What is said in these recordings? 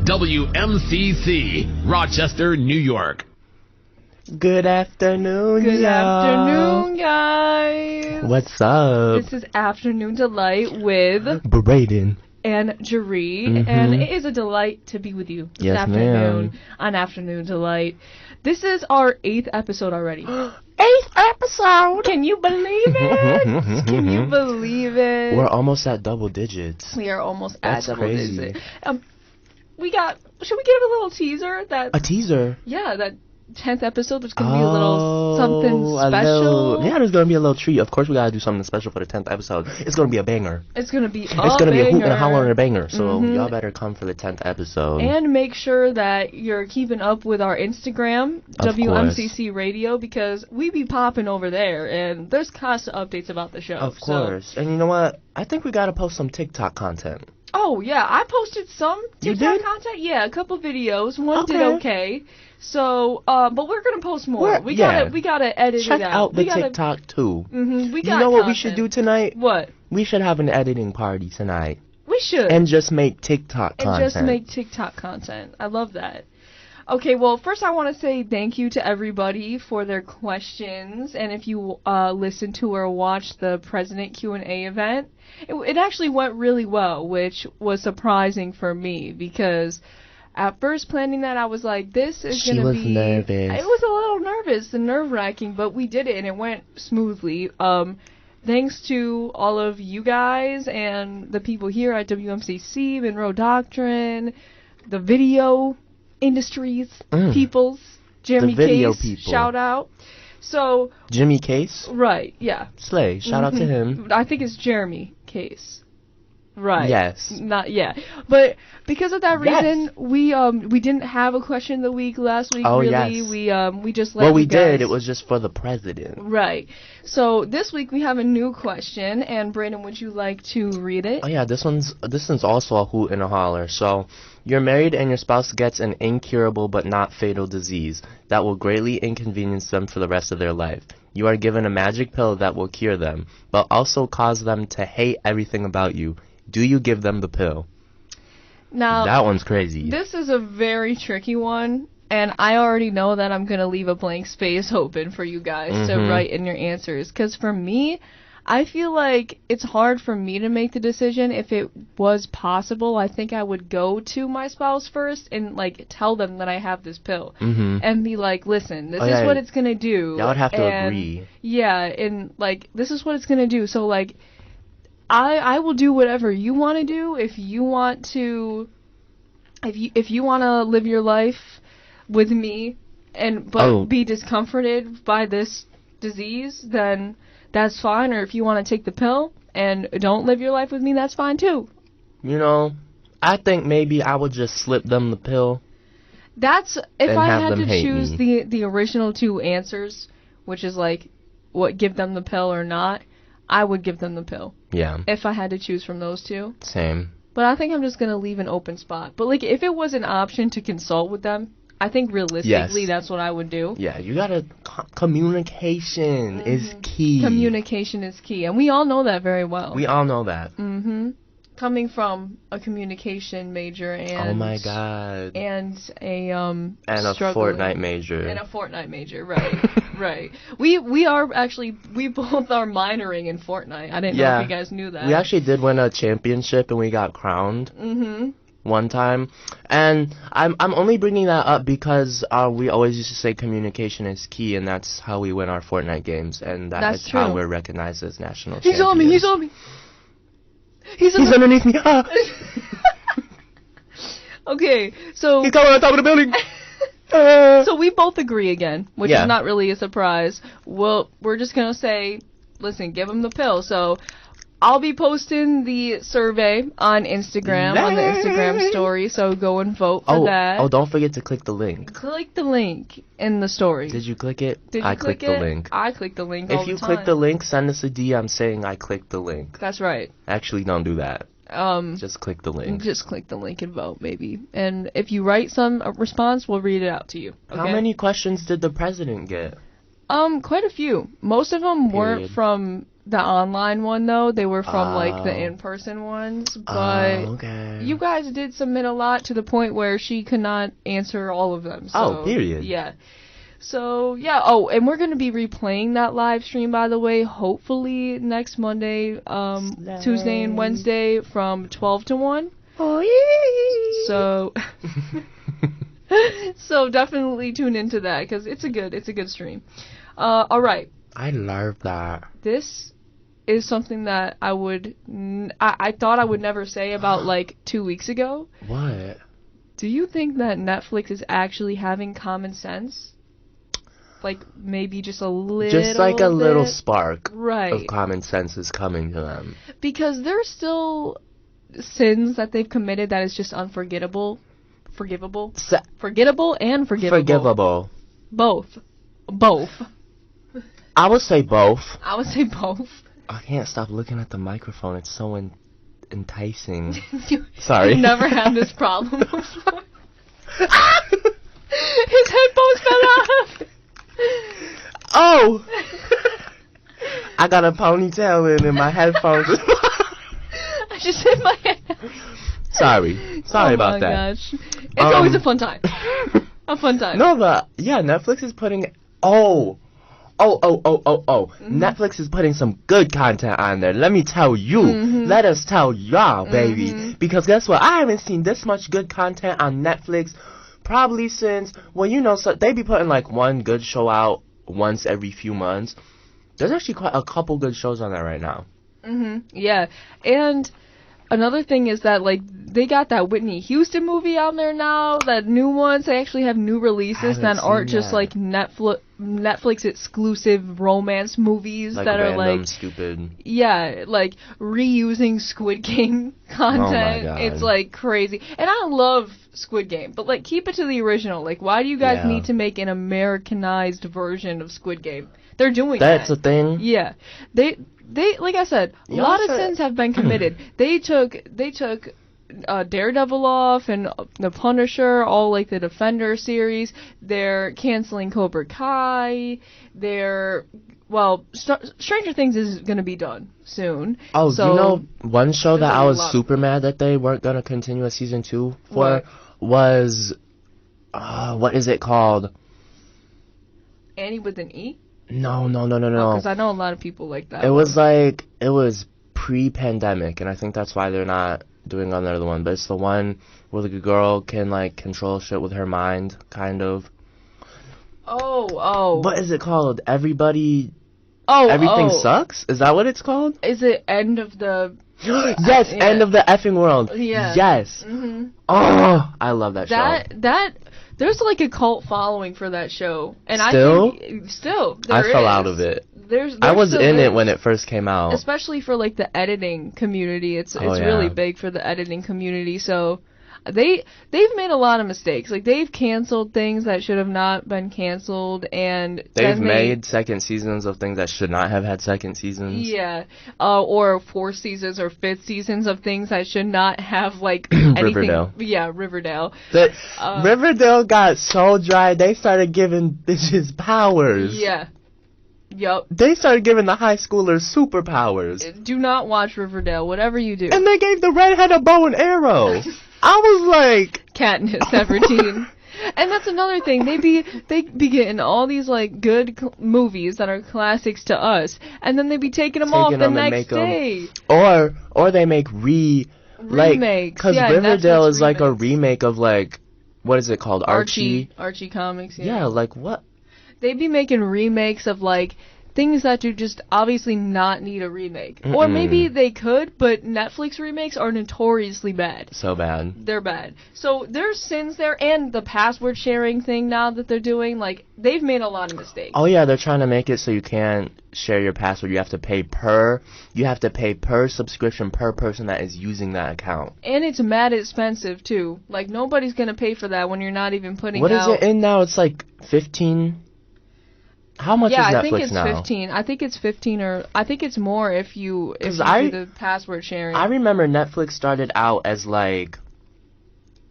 WMCC, Rochester, New York. Good afternoon, Good y'all. afternoon, guys. What's up? This is Afternoon Delight with Braden. and Jaree, and it is a delight to be with you this Yes, afternoon ma'am. on Afternoon Delight. This is our 8th episode already. 8th episode! Can you believe it? Can you believe it? We're almost at double digits. We are almost That's at double crazy. digits. Should we give a little teaser that A teaser. that 10th episode there's going to be a little something special? There's going to be a little treat. Of course, we got to do something special for the 10th episode. It's going to be a banger. It's going to be It's going to be a hoot and a holler and a banger. banger. So y'all better come for the 10th episode. And make sure that you're keeping up with our Instagram, Of WMCC Radio, because we be popping over there, and there's constant updates about the show. Of So- course. And you know what? I think we got to post some TikTok content. Oh, yeah, I posted some You TikTok did? content. Yeah, a couple videos. One Okay. did okay. So, but we're gonna post more. We're- We yeah. gotta edit Check it out. out the we gotta, TikTok too. we got You know what we should do content. tonight? What? We should have an editing party tonight. We should. And just make TikTok And content. just make TikTok content. I love that. Okay, well, first I want to say thank you to everybody for their questions. And if you listened to or watched the President Q&A event, it actually went really well, which was surprising for me because at first planning that I was like, this is She going to was be... nervous. I was a little nervous and nerve-wracking, but we did it and it went smoothly. Thanks to all of you guys and the people here at WMCC, Monroe Doctrine, the video industries, peoples, Jeremy The video Case, people. shout out. So, Jimmy Case? right, yeah. Slay. Shout out to him. I think it's Jeremy Case. Right. Yes. Not yet. But because of that Yes. reason, we didn't have a question of the week last week, Oh, really. yes. We just let Well, we you guys... did. It was just for the president. Right. So this week we have a new question, and Brandon, would you like to read it? Oh, yeah. This one's also a hoot and a holler. So, you're married and your spouse gets an incurable but not fatal disease that will greatly inconvenience them for the rest of their life. You are given a magic pill that will cure them, but also cause them to hate everything about you. Do you give them the pill? Now, That one's crazy. this is a very tricky one, and I already know that I'm going to leave a blank space open for you guys to write in your answers. Because for me, I feel like it's hard for me to make the decision. If it was possible, I think I would go to my spouse first and, like, tell them that I have this pill. And be like, listen, this Oh, is yeah. what it's going to do. Y'all would have to and- agree. Yeah, and, like, this is what it's going to do. So, like, I will do whatever you want to do. If you want to, if you want to live your life with me, but be discomforted by this disease, then that's fine. Or if you want to take the pill and don't live your life with me, that's fine too. You know, I think maybe I would just slip them the pill. That's if And I have had them to hate choose me. the original two answers, which is like what give them the pill or not. I would give them the pill Yeah, if I had to choose from those two. same. But I think I'm just going to leave an open spot. But, like, if it was an option to consult with them, I think realistically Yes. that's what I would do. Yeah, you gotta... communication is key. Communication is key. And we all know that very well. We all know that. Coming from a communication major and... Oh my god. And a, And a struggling- Fortnite major. And a Fortnite major, right. Right. We are actually... We both are minoring in Fortnite. I didn't know if you guys knew that. We actually did win a championship and we got crowned. One time, and I'm only bringing that up because we always used to say communication is key, and that's how we win our Fortnite games, and That's that's how true. we're recognized as national He's champions. on me! He's on me! He's underneath me. Ah, Okay, so... he's coming on top of the building. So we both agree again, which Yeah. is not really a surprise. Well, we're just going to say, listen, give him the pill. So I'll be posting the survey on Instagram, on the Instagram story, so go and vote for that. Oh, don't forget to click the link. Click the link in the story. Did you click it? Did you I click clicked it? the link. I click the link all If you the time. click the link, send us a DM saying I clicked the link. That's right. Actually, don't do that. Just click the link. Just click the link and vote, maybe. And if you write some response, we'll read it out to you. Okay? How many questions did the president get? Quite a few. Most of them weren't Period. from the online one though. They were from like the Oh. in-person ones, but Okay. you guys did submit a lot to the point where she could not answer all of them. So, Oh, period. Yeah. So, yeah. Oh, and we're going to be replaying that live stream, by the way, hopefully next Monday, Tuesday and Wednesday from 12 to 1. So, so definitely tune into that because it's a good stream. All right. I love that. This is something that I thought I would never say about like 2 weeks ago. What? Do you think that Netflix is actually having common sense? Like maybe just a little Just like a little bit? spark Right. of common sense is coming to them. Because there's still sins that they've committed that is just forgivable and forgivable. Forgivable. Both. I would say both. I would say both. I can't stop looking at the microphone. It's so enticing. You- Sorry. You've never had this problem before. His headphones fell off. Oh! I got a ponytail in my headphones. I just hit my head. Sorry about that. Oh my gosh. It's always a fun time. A fun time. No, but yeah, Netflix is putting. Oh. Netflix is putting some good content on there. Let me tell you. Let us tell y'all, baby. Because guess what? I haven't seen this much good content on Netflix probably since, well, you know, so they be putting like one good show out once every few months. There's actually quite a couple good shows on there right now. Yeah. And another thing is that, like, they got that Whitney Houston movie out there now, that new ones. They actually have new releases that Haven't aren't seen just, that. like, Netflix exclusive romance movies Like that are, random, like, stupid. yeah, like, reusing Squid Game content. God. It's, like, crazy. And I love Squid Game, but, like, keep it to the original. Like, why do you guys Yeah. need to make an Americanized version of Squid Game? They're doing That's that. a thing. Yeah, they like I said, a Y'all lot of said- sins have been committed. They took Daredevil off and the Punisher, all like the Defender series. They're canceling Cobra Kai. Stranger Things is gonna be done soon. Oh, so, you know, one show that there's I a was lot. super mad that they weren't gonna continue a season 2 for What? was, what is it called? Annie with an E. No. Because I know a lot of people like that. It was pre-pandemic, and I think that's why they're not doing another one. But it's the one where the girl can like control shit with her mind, kind of. Oh. What is it called? Everything Oh. sucks. Is that what it's called? Is it end of the? Yes, Yeah. end of the effing world. Yeah. Yes. Oh, I love that show. That there's like a cult following for that show, and Still? I think still I there fell is. out of it. There I was still in it is. when it first came out. Especially for like the editing community. It's Oh, really yeah. big for the editing community. So they've made a lot of mistakes. Like they've canceled things that should have not been canceled, and They've made second seasons of things that should not have had second seasons. yeah, or 4th seasons or 5th seasons of things that should not have like anything. Riverdale. Yeah, Riverdale. Riverdale got so dry, they started giving bitches powers. Yeah. Yup. They started giving the high schoolers superpowers. Do not watch Riverdale, whatever you do. And they gave the redhead a bow and arrow. I was like, Katniss Everdeen. And that's another thing. They be getting all these like good movies that are classics to us, and then they be taking them off Taking the them and next make 'em- day. or they make Remakes. because Yeah, Riverdale Netflix is like a remakes. remake of like, what is it called? Archie. Archie comics. Yeah, like what? They be making remakes of like things that do just obviously not need a remake, or Mm-mm. maybe they could, but Netflix remakes are notoriously bad. So bad. They're bad. So there's sins there, and the password sharing thing now that they're doing, like, they've made a lot of mistakes. Oh yeah, they're trying to make it so you can't share your password. You have to pay per subscription per person that is using that account. And it's mad expensive, too. Like, nobody's gonna pay for that when you're not even putting What is out... it in now? It's like 15. How much yeah, is Netflix I think it's now? 15. I think it's 15, or I think it's more if you do the password sharing. I remember Netflix started out as like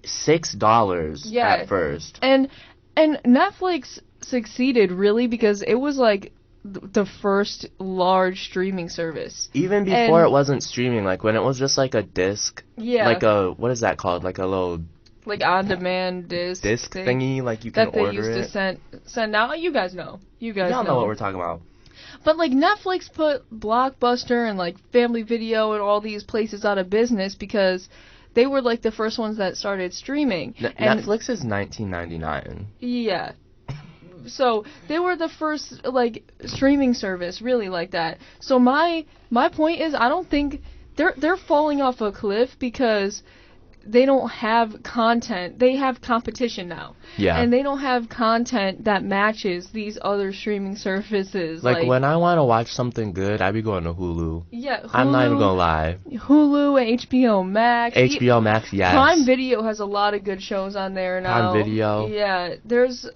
$6 Yeah. at first. And Netflix succeeded, really, because it was like the first large streaming service. Even before And- it wasn't streaming, like when it was just like a disc, Yeah. like a, what is that called? Like a little Like on-demand disc disc thingy, like you can that they order used it. to send out. You guys know. You guys Y'all know what we're talking about. But like Netflix put Blockbuster and like Family Video and all these places out of business because they were like the first ones that started streaming. And Netflix is $19.99. yeah. So they were the first like streaming service really like that. So my point is I don't think they're falling off a cliff because they don't have content. They have competition now. Yeah. And they don't have content that matches these other streaming services. Like when I want to watch something good, I be going to Hulu. Yeah, Hulu, I'm not even gonna lie. Hulu, HBO Max. HBO Max, yes. Prime Video has a lot of good shows on there now. Prime Video. Yeah, there's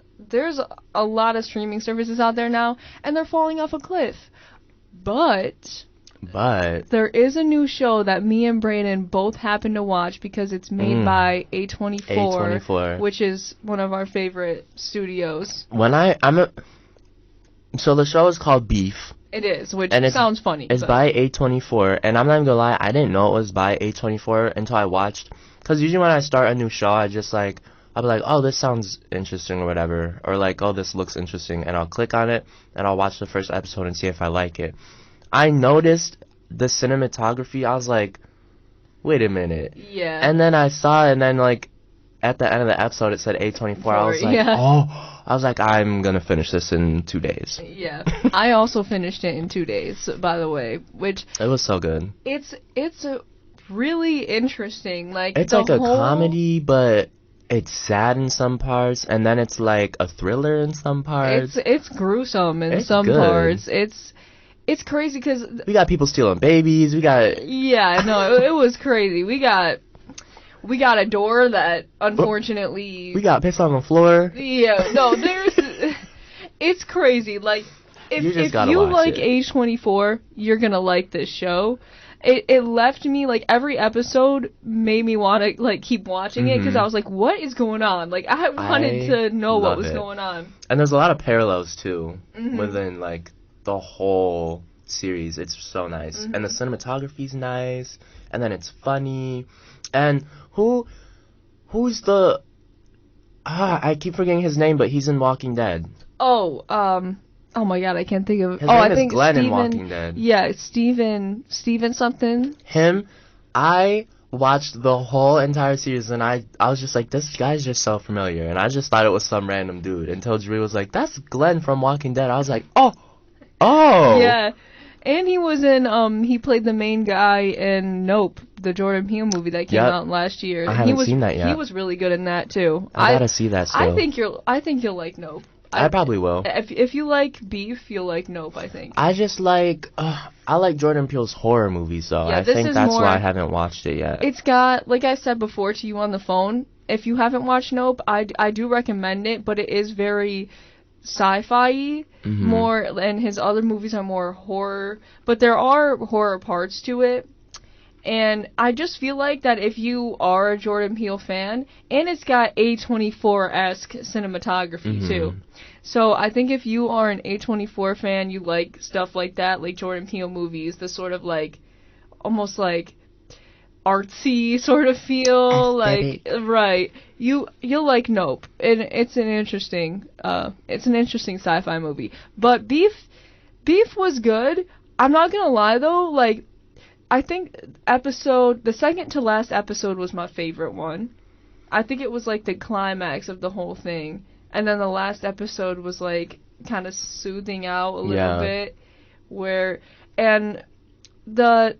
a lot of streaming services out there now, and they're falling off a cliff. But there is a new show that me and Brayden both happen to watch because it's made by A24, A24, which is one of our favorite studios. So the show is called Beef. It is, which And sounds funny. It's but- by A24, and I'm not even gonna lie, I didn't know it was by A24 until I watched. Because usually when I start a new show, I'll be like, oh, this sounds interesting or whatever, or like, oh, this looks interesting, and I'll click on it, and I'll watch the first episode and see if I like it. I noticed the cinematography, I was like, wait a minute. Yeah. And then I saw it, and then like, at the end of the episode, it said A24, I was like, Yeah. I was like, I'm gonna finish this in 2 days. Yeah. I also finished it in 2 days, by the way, which It was so good. it's a really interesting. Like It's the like a whole- comedy, but it's sad in some parts, and then it's like a thriller in some parts. It's gruesome in It's some good. parts. It's crazy because We got people stealing babies. We got yeah, no, it was crazy. We got a door that unfortunately we got piss on the floor. yeah, no, there's it's crazy. Like You just if gotta you watch like it. Age 24, you're going to like this show. It left me like every episode made me want to like keep watching it because I was like, what is going on? Like I wanted to know what love was it. going on. And there's a lot of parallels too Mhm. within like the whole series. It's so nice, and the cinematography's nice, and then it's funny. And who's the I keep forgetting his name, but he's in Walking Dead. Oh my god, I can't think of it. His Oh, name I is think Glenn in Steven, Walking Dead. Yeah, it's Steven something. Him, I watched the whole entire series, and I was just like, this guy's just so familiar, and I just thought it was some random dude until Drew was like, that's Glenn from Walking Dead. I was like, oh. Yeah. And he was in he played the main guy in Nope, the Jordan Peele movie that came Yep. out last year. I haven't he was, seen that yet. He was really good in that too. I gotta see that still. I think you'll like Nope. I probably will. If you like Beef, you'll like Nope, I think. I just like, I like Jordan Peele's horror movies, though. Yeah, I this think is that's more- why I haven't watched it yet. It's got, like I said before to you on the phone, if you haven't watched Nope, I do recommend it, but it is very sci-fi more, and his other movies are more horror, but there are horror parts to it. And I just feel like that if you are a Jordan Peele fan, and it's got A24-esque cinematography too. So I think if you are an A24 fan, you like stuff like that, like Jordan Peele movies, the sort of like, almost like artsy sort of feel, like, right. You'll like Nope. And it's an interesting sci-fi movie. But Beef was good. I'm not gonna lie though, like, I think the second to last episode was my favorite one. I think it was like the climax of the whole thing. And then the last episode was like kind of soothing out a little bit. And the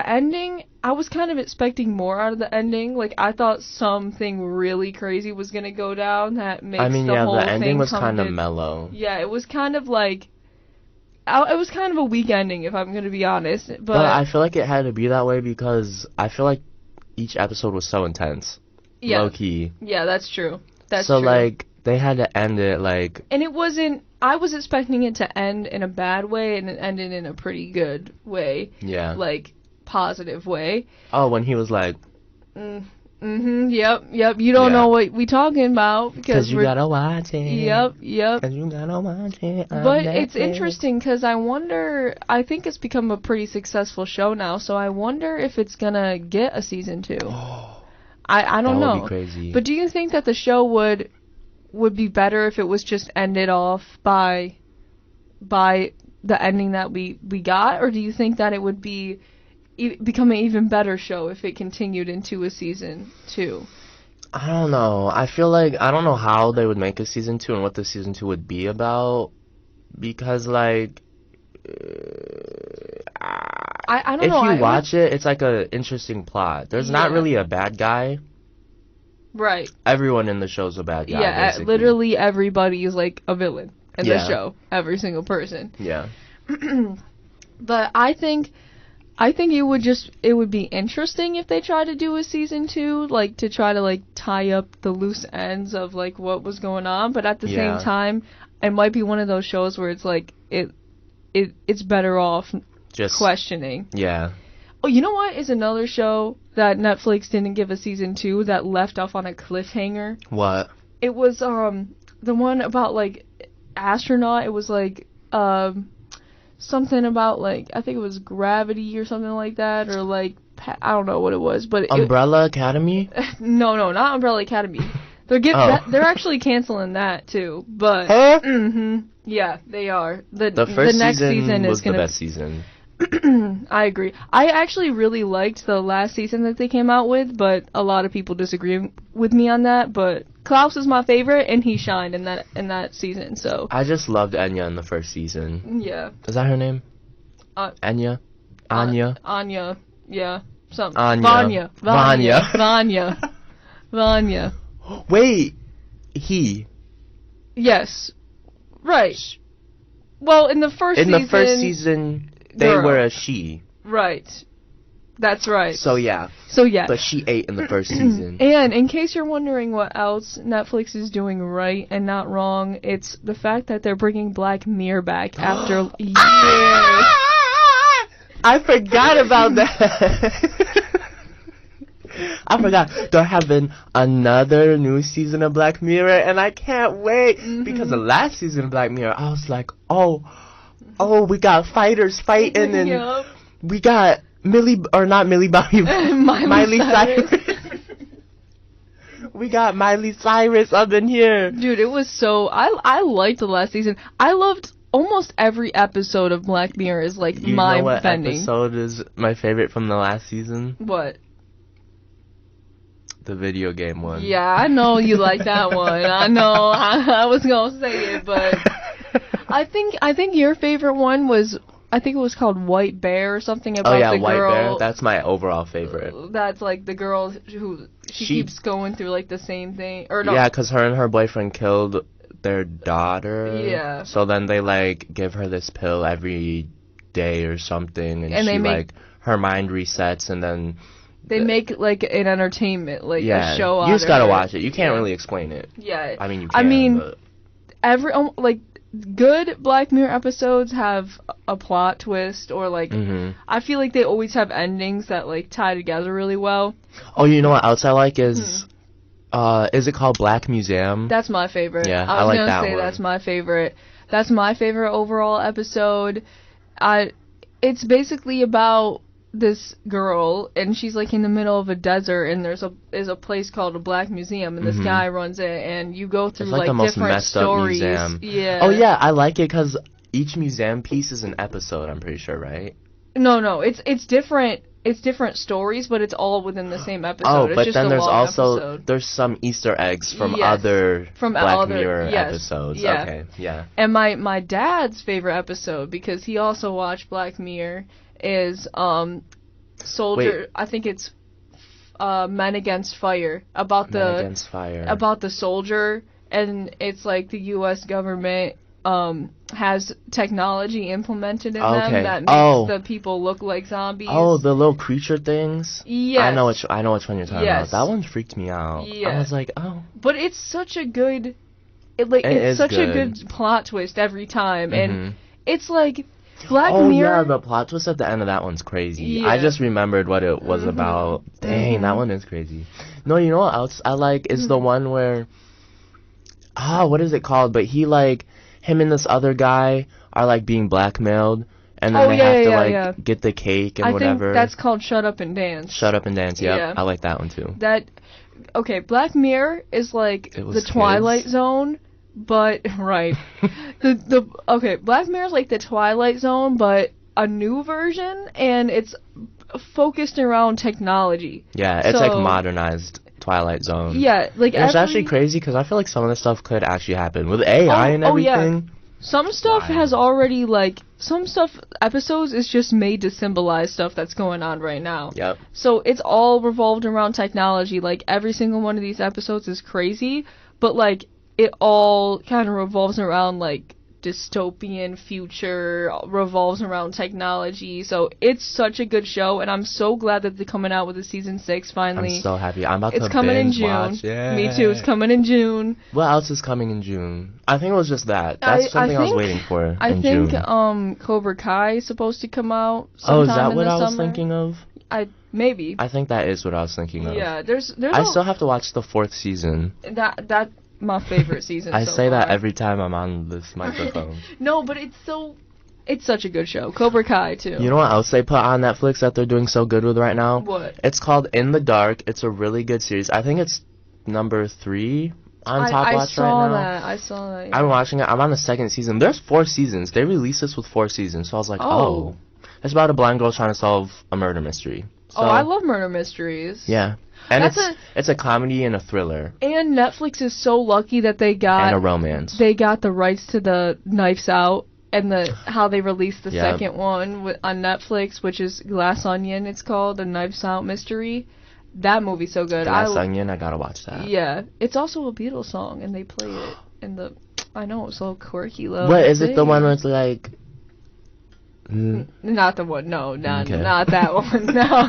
ending, I was kind of expecting more out of the ending. Like I thought something really crazy was going to go down that makes the whole the thing ending was come kind of to- mellow. Yeah, it was kind of like it was kind of a weak ending, if I'm going to be honest. But But I feel like it had to be that way because I feel like each episode was so intense. yeah, Low key. yeah, that's true. That's so true. like they had to end it like And it wasn't. I was expecting it to end in a bad way, and it ended in a pretty good way, yeah. like positive way. Oh, when he was like Yep. You don't Yeah. know what we talking about Because you we're. gotta watch it. Yep. Because you gotta watch it. on But it's Netflix. interesting because I think it's become a pretty successful show now, so I wonder if it's gonna get a season 2. I don't That know. would be crazy. But do you think that the show would be better if it was just ended off by the ending that we got, or do you think that it would be become an even better show if it continued into a season 2? I don't know. I feel like I don't know how they would make a season 2 and what the season 2 would be about, because like I don't if know. you watch it, it's like a interesting plot. There's not Yeah. really a bad guy. Right. Everyone in the show's a bad guy. Yeah, basically. literally everybody is like a villain in the Yeah. show. Every single person. Yeah. But I think it would be interesting if they try to do a season 2, like to try to like tie up the loose ends of like what was going on, but at the Yeah. same time it might be one of those shows where it's like it's better off Just questioning. Yeah. Oh, you know what is another show that Netflix didn't give a season 2 that left off on a cliffhanger? What? It was the one about like astronaut. It was like something about like I think it was gravity or something like that, or like I don't know what it was, but Umbrella Academy? no, not Umbrella Academy. They're actually canceling that too, but Huh? yeah, they are. The first next season was is gonna the best season. I agree. I actually really liked the last season that they came out with, but a lot of people disagree with me on that. But Klaus is my favorite, and he shined in that season. So I just loved Enya in the first season. yeah, Is that her name? Enya? Anya? Anya, yeah, something. Anya. Vanya. Wait! He. Yes, right. Well, in the first season, they girl. were a she. Right. That's right. So yeah. But she ate in the first season. And in case you're wondering what else Netflix is doing right and not wrong, it's the fact that they're bringing Black Mirror back after years. I forgot about that. I forgot. They're having another new season of Black Mirror, and I can't wait. Because the last season of Black Mirror, I was like, oh, we got fighters fighting, and Yup. we got Millie Bobby, Miley Cyrus. We got Miley Cyrus up in here. Dude, it was so... I liked the last season. I loved almost every episode of Black Mirror is like You know what mind-bending. episode is my favorite from the last season? What? The video game one. Yeah, I know you like that one. I know. I was gonna say it, but I think your favorite one was, I think it was called White Bear or something about the White girl. Bear. That's my overall favorite. That's like the girl who she keeps going through like the same thing. Or no. Yeah, because her and her boyfriend killed their daughter. Yeah. So then they like give her this pill every day or something, and they she make- like her mind resets, and then They make like an entertainment, like a show. you just out gotta of it. watch it. You can't really explain it. Yeah. I mean, you can. But Like good Black Mirror episodes have a plot twist, or like I feel like they always have endings that like tie together really well. Oh, you know what else I like is it called Black Museum? That's my favorite. Yeah, I I was like gonna that say one. that's my favorite. That's my favorite overall episode. It's basically about this girl, and she's like in the middle of a desert, and there's a place called a Black Museum, and this guy runs it, and you go through It's like the most different messed up stories. museum. Yeah. Oh yeah, I like it because each museum piece is an episode. I'm pretty sure, right? No, it's different. It's different stories, but it's all within the same episode. Oh, It's but just then a there's long also episode. there's some Easter eggs from Yes, other from Black other- Mirror yes, episodes. yeah. Okay, yeah. And my dad's favorite episode, because he also watched Black Mirror, is Soldier. Wait. I think it's Men Against Fire, about Men the Against Fire. about the soldier, and it's like the U.S. government has technology implemented in Okay. them that makes the people look like zombies. Oh, the little creature things. yes. I know which one you're talking Yes. about. That one freaked me out. I Yes. was like, oh. But it's such a good, It it's is such a good. good plot twist every time, and Mhm. it's like Black Oh Mirror. yeah, the plot twist at the end of that one's crazy. I Yeah. just remembered what it was about. Dang, that one is crazy. No, you know what else I like? Is the one where, what is it called? But him and this other guy are like being blackmailed, and then they have to get the cake and I whatever. think that's called Shut Up and Dance. Shut Up and Dance. Yep, Yeah. I like that one too. Okay, Black Mirror is like It was the Twilight Zone, but right. Black Mirror is like the Twilight Zone, but a new version, and it's focused around technology. Yeah, it's like modernized Twilight Zone. Yeah, like and it's actually crazy because I feel like some of the stuff could actually happen with AI and everything. Yeah. Some stuff has already episodes is just made to symbolize stuff that's going on right now. Yep. So it's all revolved around technology. Like every single one of these episodes is crazy, but like it all kind of revolves around like dystopian future, revolves around technology. So it's such a good show, and I'm so glad that they're coming out with a season 6 finally. I'm so happy. I'm about to It's coming in binge June. watch. Yeah. Me too. It's coming in June. What else is coming in June? I think it was just that. That's something I was waiting for. I in think June. Cobra Kai is supposed to come out Oh, sometime is that in what the I was summer. thinking of? Maybe. I think that is what I was thinking of. Yeah, there's I still have to watch the 4th season. that my favorite season. I so say that far. every time I'm on this microphone. No, but it's such a good show. Cobra Kai too. You know what else they put on Netflix that they're doing so good with right now? What? It's called In the Dark. It's a really good series. I think it's number 3 on Top Watch right now. I saw that. Yeah. I'm watching it. I'm on the 2nd season. There's 4 seasons. They released this with 4 seasons. So I was like, oh. It's about a blind girl trying to solve a murder mystery. So, I love murder mysteries. Yeah. And That's it's a comedy and a thriller. And Netflix is so lucky that they got And a romance. They got the rights to the Knives Out and how they released the second one on Netflix, which is Glass Onion. It's called the Knives Out mystery. That movie's so good. Glass Onion, I gotta watch that. Yeah, it's also a Beatles song, and they play it in the. I know it's so quirky, little. What is it? The one where it's like. Not the one. No, not Okay. not that one. No,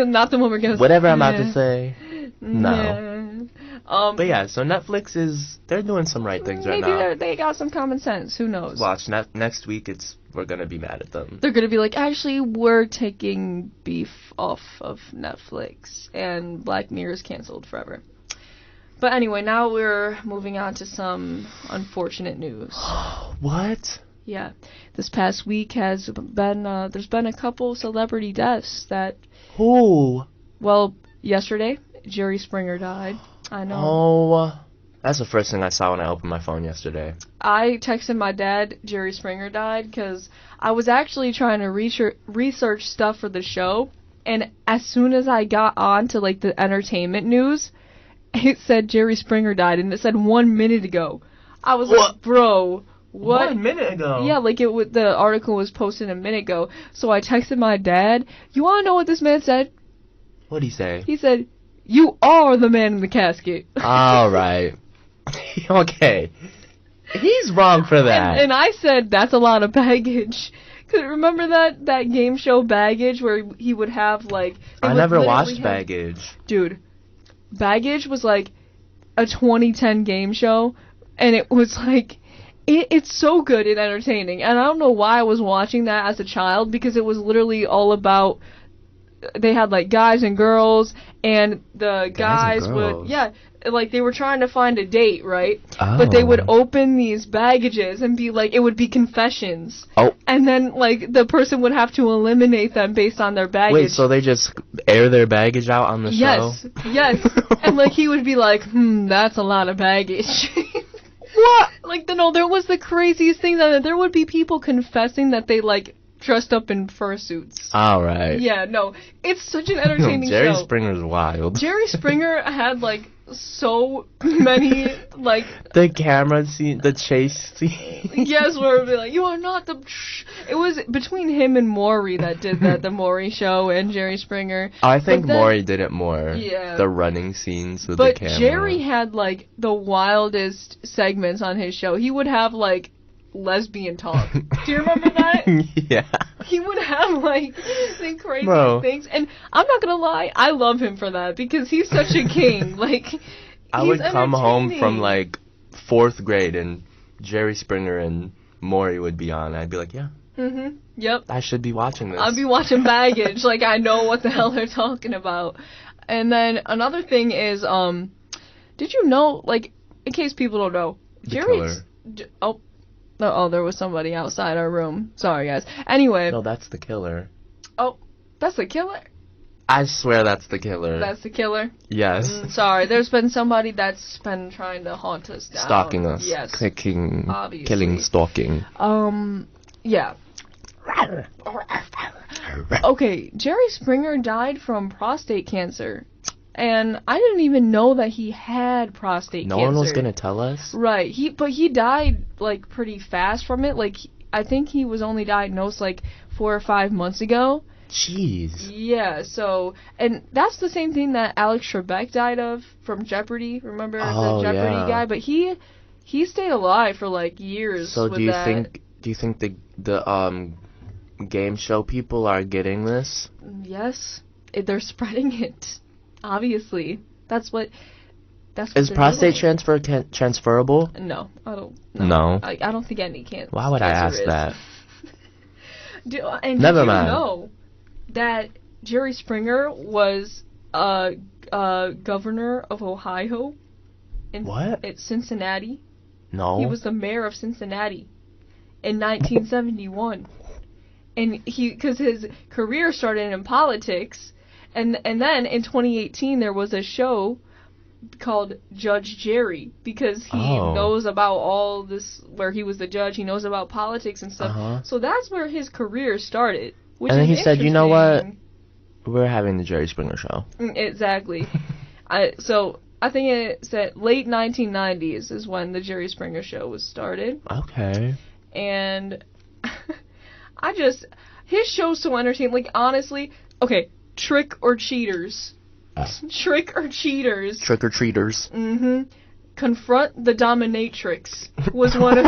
not the one we're gonna. Whatever I'm about to say. No. Yeah. But yeah, so Netflix they're doing some right things right maybe now. they got some common sense. Who knows? Watch next week. We're gonna be mad at them. They're gonna be like, actually, we're taking Beef off of Netflix, and Black Mirror is canceled forever. But anyway, now we're moving on to some unfortunate news. What? Yeah, this past week has been there's been a couple celebrity deaths that. Who? Well, yesterday, Jerry Springer died. I know. Oh, that's the first thing I saw when I opened my phone yesterday. I texted my dad, Jerry Springer died, because I was actually trying to research stuff for the show, and as soon as I got on to, like, the entertainment news, it said Jerry Springer died, and it said 1 minute ago. I was like, bro, what? 1 minute ago? Yeah, like, the article was posted a minute ago, so I texted my dad. You want to know what this man said? What'd he say? He said, "You are the man in the casket." All right. Okay. He's wrong for that. And I said, that's a lot of baggage. Cause remember that game show Baggage where he would have like... I never watched Baggage. Dude, Baggage was like a 2010 game show, and it was like... It's so good and entertaining, and I don't know why I was watching that as a child, because it was literally all about... They had like guys and girls, and the guys would... Yeah, like they were trying to find a date, right? Oh. But they would open these baggages and be like, it would be confessions. Oh. And then like the person would have to eliminate them based on their baggage. Wait, so they just air their baggage out on the show? Yes. And like he would be like, that's a lot of baggage. What? Like, no, there was the craziest thing that there would be people confessing that they like dressed up in fursuits. All right. Yeah, no, it's such an entertaining Jerry show. Springer's wild. Jerry Springer had like so many like the camera scene, the chase scene. yes, where it would be like, you are not the. It was between him and Maury that did that, the Maury show and Jerry Springer. I think Maury did it more. Yeah. The running scenes with but the camera. Jerry had like the wildest segments on his show. He would have like lesbian talk. Do you remember that? Yeah. He would have like the craziest Bro. things, and I'm not gonna lie, I love him for that because he's such a king. Like, I would come home from like 4th grade and Jerry Springer and Maury would be on. I'd be like, yeah. Yep. I should be watching this. I'll be watching Baggage. Like, I know what the hell they're talking about. And then another thing is, did you know, like, in case people don't know, Jerry's... Oh, there was somebody outside our room. Sorry, guys. Anyway. No, that's the killer. Oh, that's the killer? I swear that's the killer. That's the killer? Yes. Sorry, there's been somebody that's been trying to haunt us down. Stalking us. Yes. Obviously. Killing, stalking. Yeah. Okay, Jerry Springer died from prostate cancer. And I didn't even know that he had prostate cancer. No one was gonna tell us? Right. But he died, like, pretty fast from it. Like, I think he was only diagnosed, like, 4 or 5 months ago. Jeez. Yeah, so... And that's the same thing that Alex Trebek died of from Jeopardy. Remember the Jeopardy guy? But he stayed alive for, like, years. So with do you think the game show people are getting this? Yes. They're spreading it. Obviously. That's what Is prostate transferable? No, I don't. No. I don't think any can. Why would I ask that? Never mind. Did you know that Jerry Springer was governor of Ohio? What? At Cincinnati. No. He was the mayor of Cincinnati in 1971, and because his career started in politics. And then in 2018 there was a show called Judge Jerry because he knows about all this, where he was the judge, he knows about politics and stuff. So that's where his career started. Which and then is he said, you know what? We're having the Jerry Springer show. Exactly. So I think it said late 1990s is when the Jerry Springer show was started. Okay. And his show's so entertaining. Like, honestly, okay. Trick or Cheaters. Trick or Cheaters. Trick or Treaters. Mm-hmm. Confront the Dominatrix was one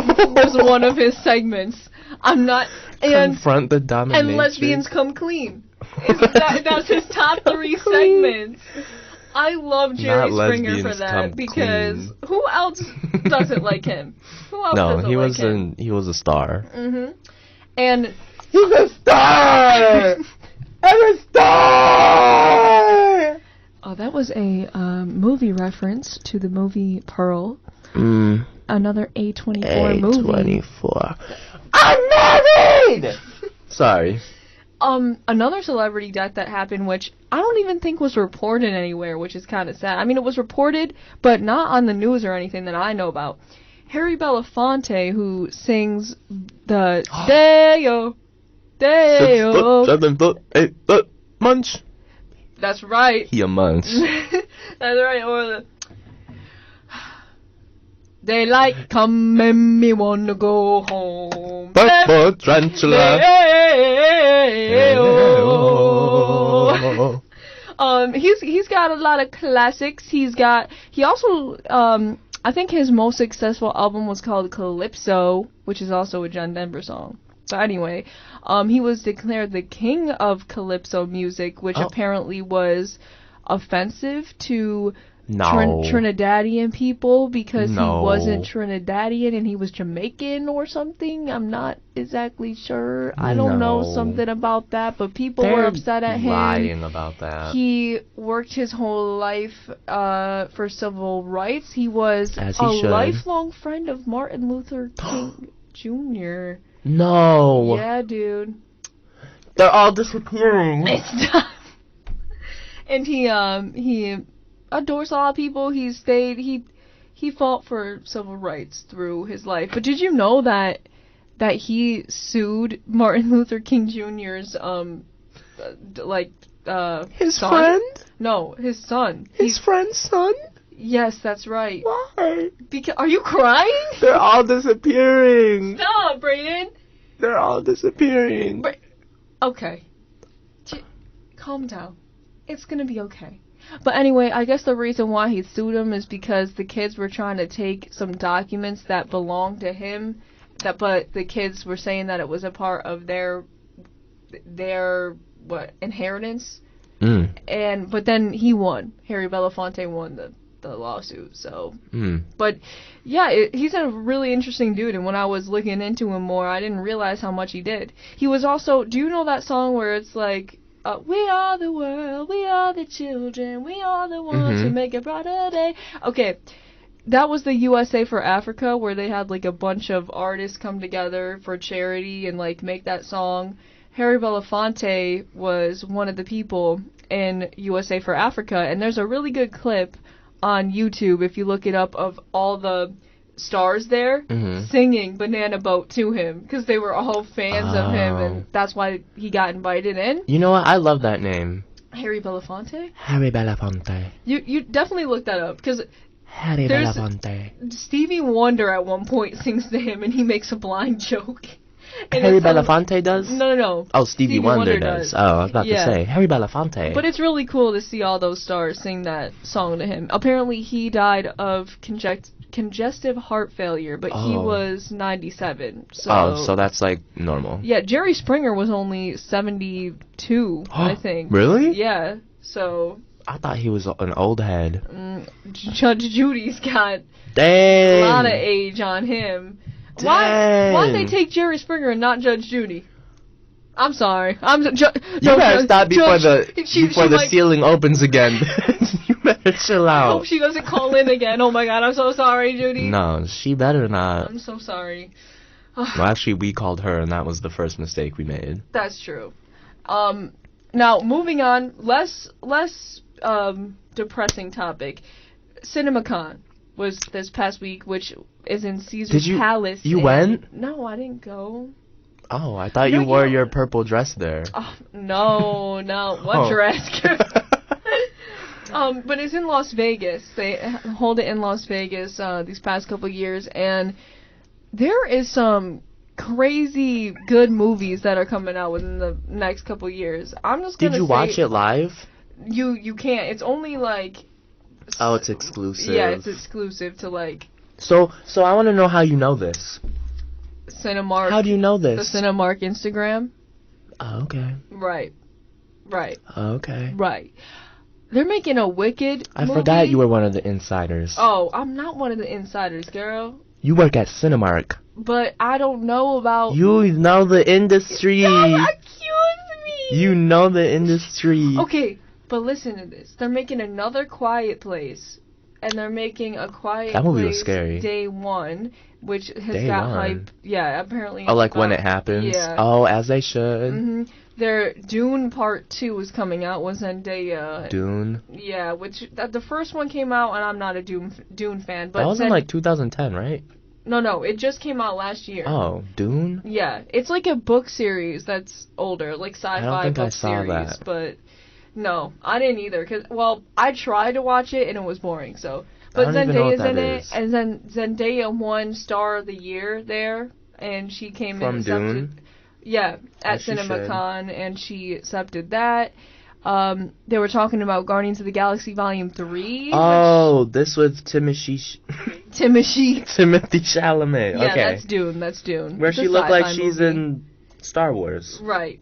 of his segments. Confront the Dominatrix. And Lesbians Come Clean. That's his top 3 segments. I love Jerry Springer for that because who else doesn't like him? Who else doesn't like him? He was a star. Mm-hmm. And he's a star. I'm a star! Oh, that was a movie reference to the movie Pearl. Another A24 movie. A24. I'm married! Sorry. Another celebrity death that happened, which I don't even think was reported anywhere, which is kind of sad. I mean, it was reported, but not on the news or anything that I know about. Harry Belafonte, who sings the Deo. 6 foot, 7 foot, 8 foot, munch. That's right. He a munch. That's right. Or the daylight come and me wanna go home. Purple tarantula. He's got a lot of classics. He also I think his most successful album was called Calypso, which is also a John Denver song. So anyway, he was declared the king of Calypso music, which apparently was offensive to Trinidadian people because he wasn't Trinidadian and he was Jamaican or something. I'm not exactly sure. I don't know something about that, but people were upset at him. Lying about that. He worked his whole life for civil rights. He was lifelong friend of Martin Luther King Jr. No. Yeah, dude. They're all disappearing. And he adores a lot of people. He fought for civil rights through his life. But did you know that he sued Martin Luther King Jr.'s his son? friend? No, his son. His friend's son? Yes, that's right. Why? Are you crying? They're all disappearing. Stop, Brayden. They're all disappearing. Okay. Calm down. It's gonna be okay. But anyway, I guess the reason why he sued him is because the kids were trying to take some documents that belonged to him, but the kids were saying that it was a part of their inheritance. But then he won. Harry Belafonte won the lawsuit. So, but yeah, he's a really interesting dude. And when I was looking into him more, I didn't realize how much he did. He was also. Do you know that song where it's like, "We are the world, we are are the children. We are the ones who Mhm. make a brighter day. Okay, that was the USA for Africa, where they had like a bunch of artists come together for charity and like make that song. Harry Belafonte was one of the people in USA for Africa, and there's a really good clip on YouTube if you look it up of all the stars there Mhm. singing Banana Boat to him because they were all fans of him, Oh. and that's why he got invited in. You know what? I love that name. Harry Belafonte? Harry Belafonte. You definitely look that up because Harry There's- Belafonte. Stevie Wonder at one point sings to him and he makes a blind joke. And Harry it's so- Belafonte does? No. Oh, Stevie Wonder does. Oh, I was about Yeah. to say. Harry Belafonte. But it's really cool to see all those stars sing that song to him. Apparently, he died of congestive heart failure, but he Oh. was 97. So, so that's like normal. yeah, Jerry Springer was only 72, I think. Really? Yeah. So I thought he was an old head. Judge Judy's got Dang. a lot of age on him. Why'd they Dang. take Jerry Springer and not Judge Judy? I'm sorry. You better stop before the might- ceiling opens again. You better chill I out. hope she doesn't call in again. Oh my god, I'm so sorry, Judy. No, she better not. I'm so sorry. Well, actually, we called her, and that was the first mistake we made. That's true. Now moving on, less depressing topic. CinemaCon was this past week, which is in Caesar's Did you- Palace. you and- went? No, I didn't go. Oh, I thought No, you wore you- your purple dress there. Oh, no, what Oh. dress? But it's in Las Vegas. They hold it in Las Vegas these past couple years, and there is some crazy good movies that are coming out within the next couple years. I'm just gonna Did you say watch it live? You can't. It's only like Oh, it's exclusive. yeah, it's exclusive to like So I want to know how you know this. Cinemark. How do you know the this? Cinemark Instagram? Oh, okay. Right. Okay. They're making a Wicked I movie. forgot you were one of the insiders. Oh, I'm not one of the insiders, girl. You work at Cinemark. But I don't know about. You know the industry. Don't accuse me. You know the industry. Okay, but listen to this. They're making another Quiet Place, and they're making a Quiet That movie was Place scary. Day One, which has Day got one? hype. Yeah, apparently. Oh, like when about- it happens? Yeah. Oh, as they should. Mhm. Their Dune Part 2 is coming out with Zendaya. Dune. Yeah, which the first one came out, and I'm not a Dune fan, but That was in like 2010, right? no, it just came out last year. Oh, Dune? Yeah, it's like a book series that's older, like I don't sci-fi think I book saw series. that. But no, I didn't either. I tried to watch it and it was boring. So, but I don't even know what Zendaya's in that it, is. and then Zendaya won Star of the Year there, and she came From in accepted. Dune? Yeah, at As she CinemaCon, and she accepted that. They were talking about Guardians of the Galaxy Volume 3. Oh, this was Timothy Timothy. Chalamet. Yeah, Okay. That's Dune. Where It's she a looked like sci-fi she's movie. in Star Wars. Right.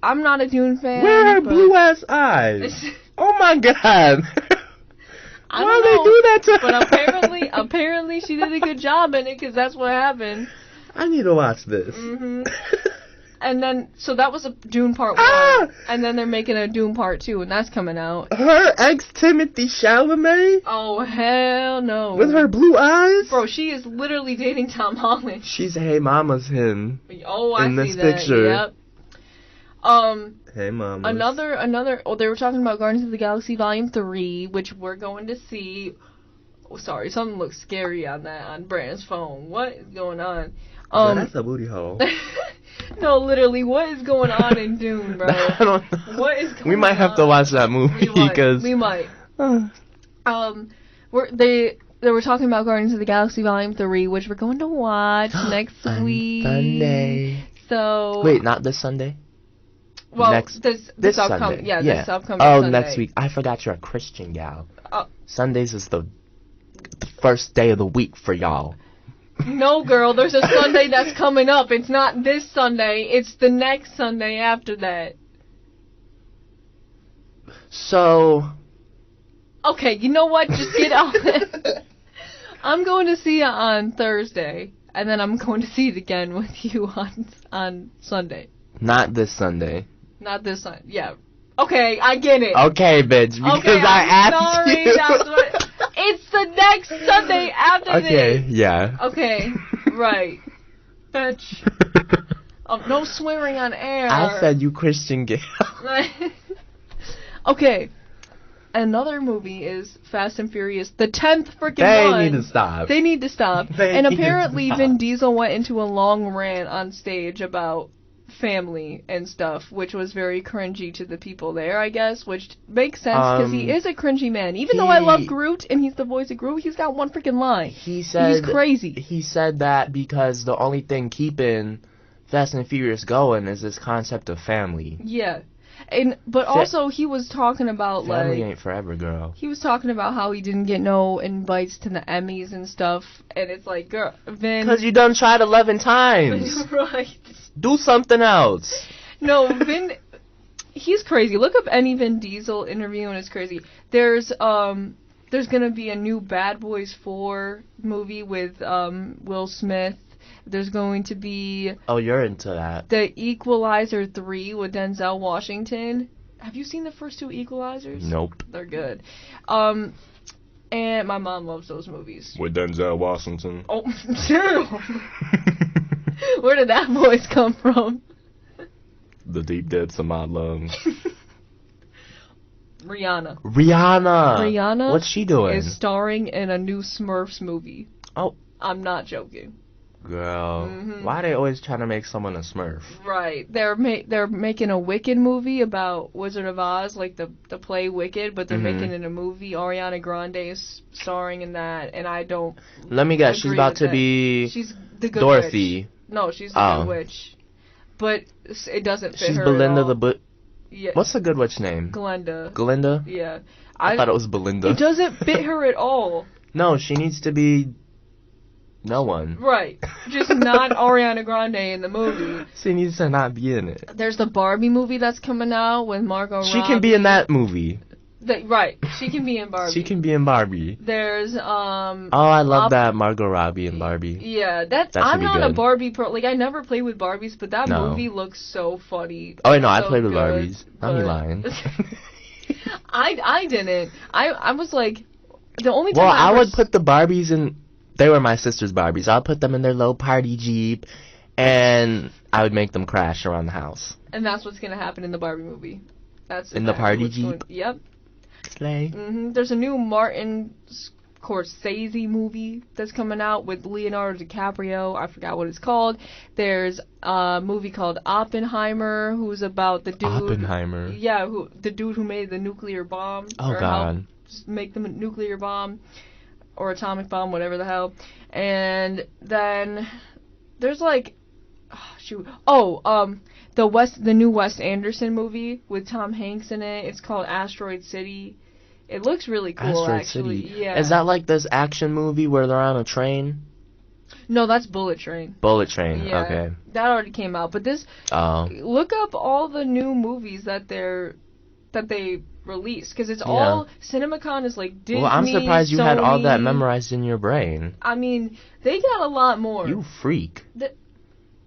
I'm not a Dune fan. Where are her but- blue ass eyes? Oh my god. I Why don't would they know, do that to her? But apparently she did a good job in it because that's what happened. I need to watch this. hmm And then, so that was a Dune Part 1. Ah! And then they're making a Dune Part 2, and that's coming out. Her ex Timothy Chalamet Oh, hell no. with her blue eyes. Bro, she is literally dating Tom Holland. She's Hey Mama's him. Oh, I in see this that. picture. Yep. Hey Mama. Another. Oh, they were talking about Guardians of the Galaxy Volume 3, which we're going to see. Oh, sorry, something looks scary on Brandon's phone. What is going on? That's a booty hole. No, literally, what is going on in Dune, bro? I don't know. What is going on? We might have to watch that movie because We might. They were talking about Guardians of the Galaxy Volume 3, which we're going to watch next week. Sunday. So Wait, not this Sunday. well, next- this upcoming Sunday. yeah, this upcoming Oh, Sunday. next week. I forgot you're a Christian gal. Oh. Sundays is the first day of the week for y'all. No, girl, there's a Sunday that's coming up. It's not this Sunday. It's the next Sunday after that. So. Okay, you know what? Just get off it. I'm going to see it on Thursday, and then I'm going to see it again with you on Sunday. Not this Sunday. Not this Sunday. Yeah. Okay, I get it. Okay, bitch, because Okay, I I'm asked sorry. you. That's what, it's the next Sunday after Okay, this. yeah. Okay, right. Bitch. No swearing on air. I said you Christian girl. Okay. Another movie is Fast and Furious, the 10th freaking They one. need to stop. They need to stop. They And need to apparently stop. Vin Diesel went into a long rant on stage about family and stuff, which was very cringy to the people there, I guess, which makes sense because he is a cringy man. Even though I love Groot and he's the voice of Groot, he's got one freaking line. He said He's crazy. He said that because the only thing keeping Fast and Furious going is this concept of family. Yeah. But also he was talking about Family like ain't forever, girl. he was talking about how he didn't get no invites to the Emmys and stuff, and it's like, girl, Vin. Because you done tried 11 times. Right. Do something else. No, Vin, he's crazy. Look up any Vin Diesel interview and it's crazy. There's gonna be a new Bad Boys 4 movie with Will Smith. There's going to be Oh, you're into that. The Equalizer 3 with Denzel Washington. Have you seen the first two Equalizers? Nope. They're good. And my mom loves those movies. With Denzel Washington. Oh, where did that voice come from? The deep depths of my lungs. Rihanna. Rihanna. What's she doing? Is starring in a new Smurfs movie. Oh. I'm not joking. Girl, why are they always trying to make someone a Smurf? Right. They're making a Wicked movie about Wizard of Oz, like the play Wicked, but they're making it a movie. Ariana Grande is starring in that, and I don't. Let me guess, she's agree about with to that. be She's the good Dorothy. witch. No, she's the good witch. But it doesn't fit She's her Belinda at all. Yeah. What's the good witch name? Glenda. Glinda? Yeah. I thought it was Belinda. It doesn't fit her at all. No, she needs to be no one. Right. Just not Ariana Grande in the movie. She needs to not be in it. There's the Barbie movie that's coming out with Margot Robbie. She can be in that movie. Right. She can be in Barbie. She can be in Barbie. There's Oh, I love that Margot Robbie in Barbie. Yeah, That I'm should be not a good. Barbie pro. Like I never played with Barbies, but that No. movie looks so funny. Oh, wait, no, I So played with good, Barbies. I'm but- lying. I didn't. I was like the only time Well, I I ever would put the Barbies in. They were my sister's Barbies. I'll put them in their little party Jeep, and I would make them crash around the house. and that's what's gonna happen in the Barbie movie. That's In the exactly party what's Jeep? going- Yep. Slay. There's a new Martin Scorsese movie that's coming out with Leonardo DiCaprio. I forgot what it's called. There's a movie called Oppenheimer, who's about the dude. Oppenheimer. Yeah, the dude who made the nuclear bomb. Oh, or God. helped make the nuclear bomb or atomic bomb, whatever the hell. And then there's like, the new Wes Anderson movie with Tom Hanks in it. It's called Asteroid City. It looks really cool, Asteroid actually. City. Yeah. Is that like this action movie where they're on a train? No, that's Bullet Train. Bullet Train. Yeah. Okay. That already came out, but this. Oh. Look up all the new movies that they released, because it's all CinemaCon is like Disney. Well, I'm surprised you had all that Sony. memorized in your brain. I mean, they got a lot more. You freak.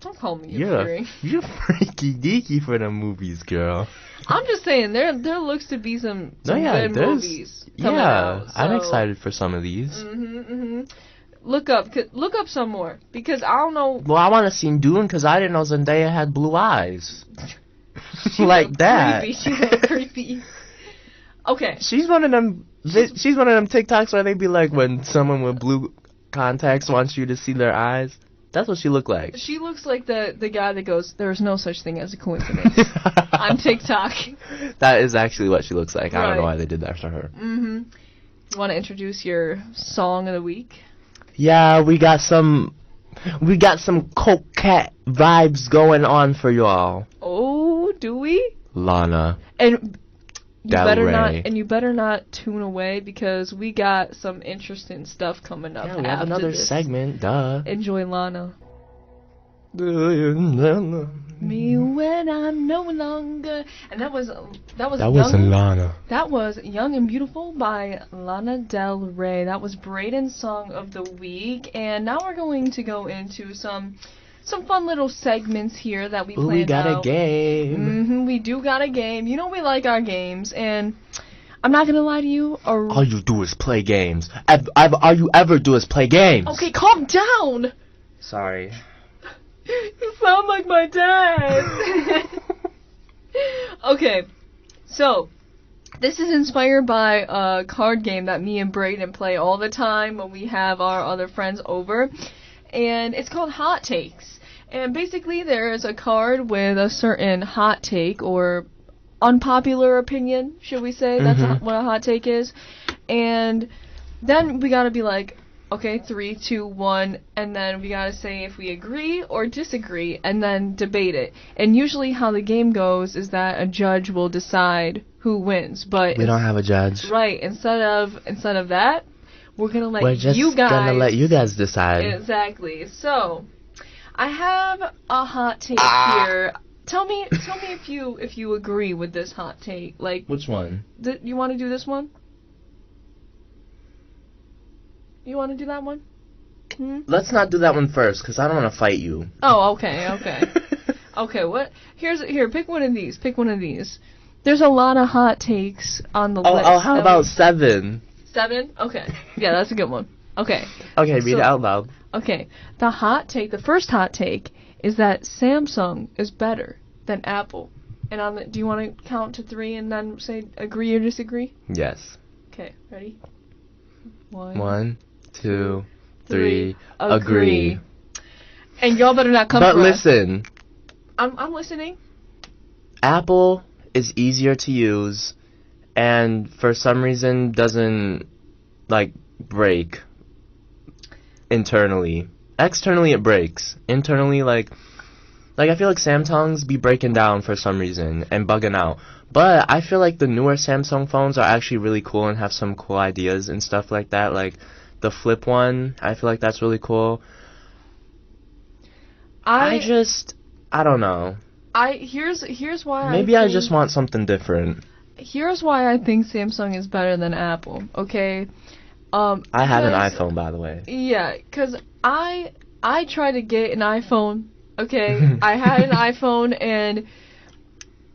Don't call me a You're freak. you're freaky deaky for the movies, girl. I'm just saying there looks to be some good there's movies coming out. I'm so- excited for some of these. Look up some more, because I don't know. Well, I want to see Dune because I didn't know Zendaya had blue eyes. She like look that. Creepy. She look creepy. Okay. She's one of them. She's one of them TikToks where they be like, when someone with blue contacts wants you to see their eyes. That's what she looked like. She looks like the guy that goes, "There's no such thing as a coincidence." On TikTok. That is actually what she looks like. I don't Right. know why they did that to her. You want to introduce your song of the week? Yeah, we got some Coke Cat vibes going on for y'all. Oh, do we? Lana. And you Del better Rey. you better not tune away, because we got some interesting stuff coming up. Yeah, we have after another this. segment. Duh. Enjoy Lana. Do you know Me when I'm no longer, and that was That young, wasn't Lana. That was Young and Beautiful by Lana Del Rey. That was Braden's song of the week, and now we're going to go into some some fun little segments here that we Ooh, planned we got out. a game. We do got a game. You know we like our games, and I'm not gonna lie to you. All you do is play games. All you ever do is play games. Okay, calm down. Sorry. You sound like my dad. Okay, so this is inspired by a card game that me and Brayden play all the time when we have our other friends over, and it's called Hot Takes. And basically, there's a card with a certain hot take or unpopular opinion, should we say? That's what a hot take is. And then we gotta be like, okay, 3, 2, 1, and then we gotta say if we agree or disagree, and then debate it. And usually how the game goes is that a judge will decide who wins. But We don't have a judge. right, instead of that, we're gonna let We're just you guys gonna let you guys decide. Exactly. So, I have a hot take here. Tell me if you agree with this hot take. Like, Which one? you want to do this one? You want to do that one? Let's not do that one first, because I don't want to fight you. Oh, okay. Okay, what? Here, pick one of these. Pick one of these. There's a lot of hot takes on the list. Oh, how about 7? 7? Okay. Yeah, that's a good one. Okay. Okay, read So- it out loud. Okay. The first hot take is that Samsung is better than Apple. And do you want to count to 3 and then say agree or disagree? Yes. Okay, ready? 1, 2, 3. Agree. And y'all better not come But for us. listen, I'm listening. Apple is easier to use, and for some reason doesn't break internally. Externally it breaks. Internally, I feel like Samsungs be breaking down for some reason and bugging out. But I feel like the newer Samsung phones are actually really cool and have some cool ideas and stuff like that. Like the flip one, I feel like that's really cool. I don't know. Here's why Maybe I just want something different. Here's why I think Samsung is better than Apple. Okay. I have an because- iPhone, by the way. Yeah, cause I tried to get an iPhone. Okay, I had an iPhone and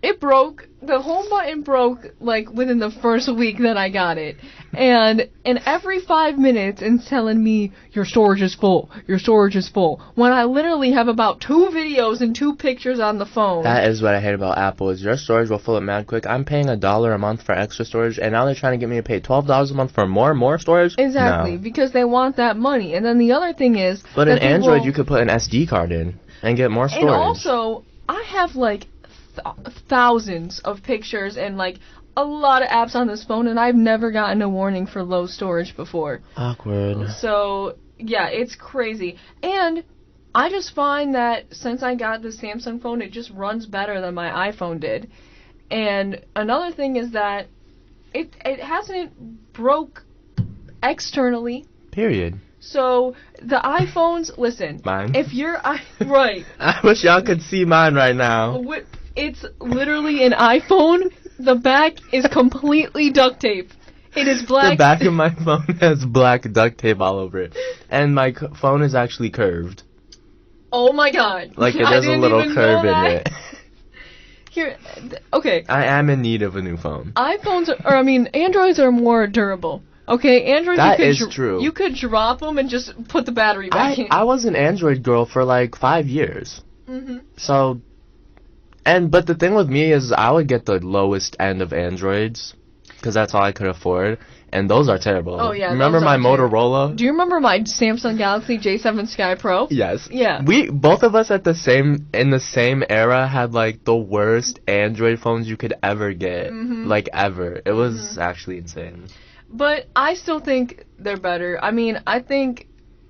it broke. The home button broke within the first week that I got it, and every 5 minutes it's telling me your storage is full. Your storage is full. When I literally have about 2 videos and 2 pictures on the phone. That is what I hate about Apple, is your storage will fill up mad quick. I'm paying $1 a month for extra storage, and now they're trying to get me to pay $12 a month for more storage? Exactly, No. because they want that money. And then the other thing is, But in that they Android, will- you could put an SD card in and get more storage. And also, I have thousands of pictures and a lot of apps on this phone, and I've never gotten a warning for low storage before. Awkward. So, yeah, it's crazy. And I just find that since I got the Samsung phone, it just runs better than my iPhone did. And another thing is that it hasn't broke externally. Period. So, the iPhones, listen, Mine? if you're, right. I wish y'all could see mine right now. It's literally an iPhone. The back is completely duct tape. It is black. The back of my phone has black duct tape all over it. And my phone is actually curved. Oh my god. It I has a didn't little even curve know in that. it. Here, okay. I am in need of a new phone. Androids are more durable. Okay, Androids That you is could true. You could drop them and just put the battery back in. I was an Android girl for 5 years. Mm-hmm. So, but the thing with me is I would get the lowest end of Androids, because that's all I could afford, and those are terrible. Oh, yeah, Remember those my are terrible. Motorola? Do you remember my Samsung Galaxy J7 Sky Pro? Yes. Yeah. We both of us in the same era had the worst Android phones you could ever get. Mhm. Ever. It was actually insane. But I still think they're better. I think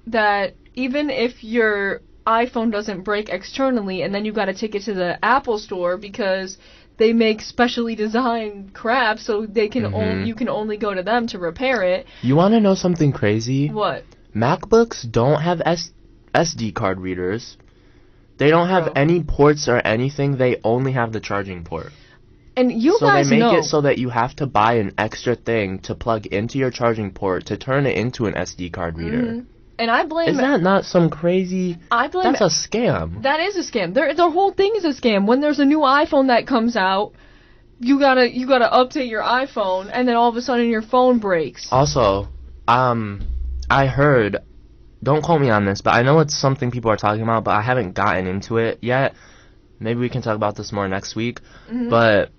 that even if your iPhone doesn't break externally and then you gotta take it to the Apple store because they make specially designed crap so they can Mhm. you can only go to them to repair it. You want to know something crazy? What? MacBooks don't have SD card readers. They don't have Bro. any ports or anything. They only have the charging port. And you So guys they make know. it so that you have to buy an extra thing to plug into your charging port to turn it into an SD card reader. Mhm. And I blame... Is that not some crazy... I blame... That's a scam. That is a scam. The whole thing is a scam. When there's a new iPhone that comes out, you gotta update your iPhone, and then all of a sudden your phone breaks. Also, I heard, don't quote me on this, but I know it's something people are talking about, but I haven't gotten into it yet. Maybe we can talk about this more next week. Mhm. But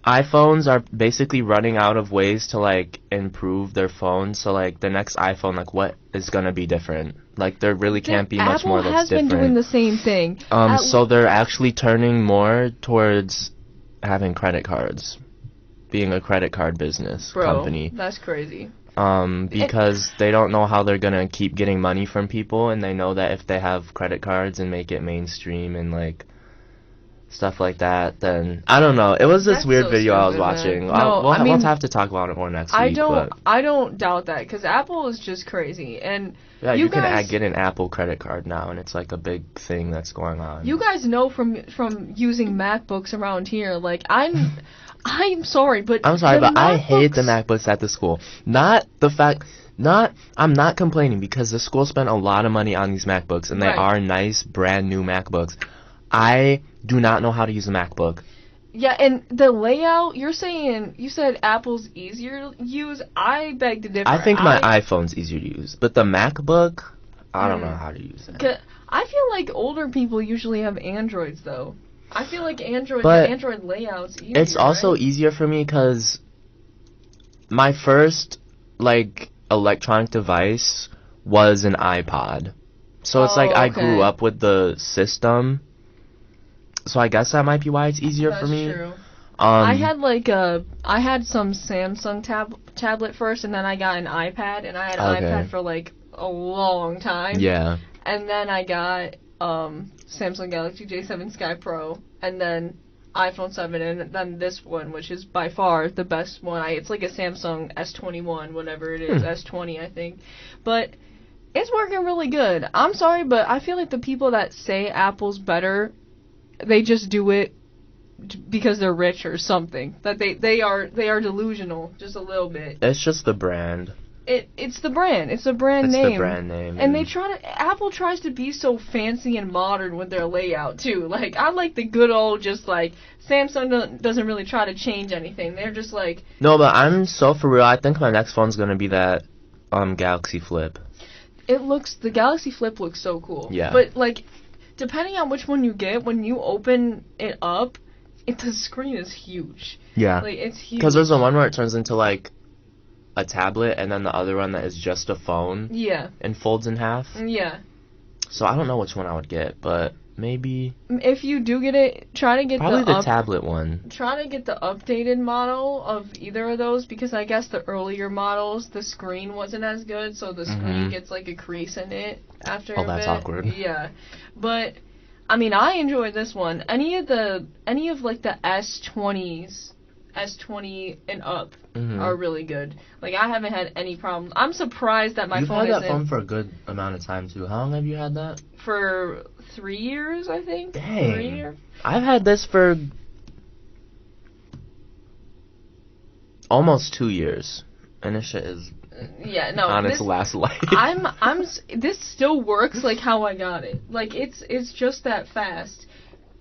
iPhones are basically running out of ways to, like, improve their phones. So, like, the next iPhone, like, what is going to be different? Like, there really can't be much more that's Apple has been doing different. the same thing. So they're actually turning more towards having credit cards. Being a credit card business company. That's crazy. Because they don't know how they're gonna keep getting money from people, and they know that if they have credit cards and make it mainstream and, like, stuff like that, then I don't know. It was this That's weird so video I was stupid, watching. man. No, I mean, we'll have to talk about it more next week. But I don't doubt that, because Apple is just crazy. And yeah, you can guys, get an Apple credit card now, and it's like a big thing that's going on. you guys know from using MacBooks around here, like, I'm sorry, but I'm sorry, the but I hate the MacBooks- MacBooks at the school. I'm not complaining, because the school spent a lot of money on these MacBooks, and they Right. are nice, brand new MacBooks. I do not know how to use a MacBook. Yeah, and the layout, you said Apple's easier to use. I beg to differ. I think my iPhone's easier to use, but the MacBook, I don't know how to use it. I feel like older people usually have Androids, though. I feel like Android layout's easier. It's also right? easier for me because my first, like, electronic device was an iPod. So it's like I grew up with the system. So I guess that might be why it's easier for me. That's true. I had some Samsung tablet first, and then I got an iPad, and I had an iPad for like a long time. Yeah. And then I got Samsung Galaxy J7 Sky Pro, and then iPhone 7, and then this one, which is by far the best one. It's like a Samsung S21, whatever it is, S20, I think. But it's working really good. I'm sorry, but I feel like the people that say Apple's better, they just do it because they're rich or something. That they are delusional just a little bit. It's just the brand. It's the brand. It's a brand It's name. the brand name. And Apple tries to be so fancy and modern with their layout too. Like, I like the good old, just like, Samsung doesn't really try to change anything. They're just like... No, but I'm so for real. I think my next phone's gonna be that Galaxy Flip. The Galaxy Flip looks so cool. Yeah. But, like, depending on which one you get, when you open it up, the screen is huge. Yeah. Like, it's huge. Because there's the one where it turns into, like, a tablet, and then the other one that is just a phone. Yeah. And folds in half. Yeah. So I don't know which one I would get, but maybe... If you do get it, try to get probably the tablet one. Try to get the updated model of either of those, because I guess the earlier models, the screen wasn't as good, so the screen gets like a crease in it after a bit. Oh, that's awkward. Yeah. But, I mean, I enjoyed this one. Any of like the S20s, S20 and up are really good. Like, I haven't had any problems. I'm surprised that my You've phone had that phone for a good amount of time, too. How long have you had that? For 3 years, I think. Dang. 3 years. I've had this for almost 2 years. And this shit is Yeah, no. on its last life. This still works like how I got it. Like, it's just that fast.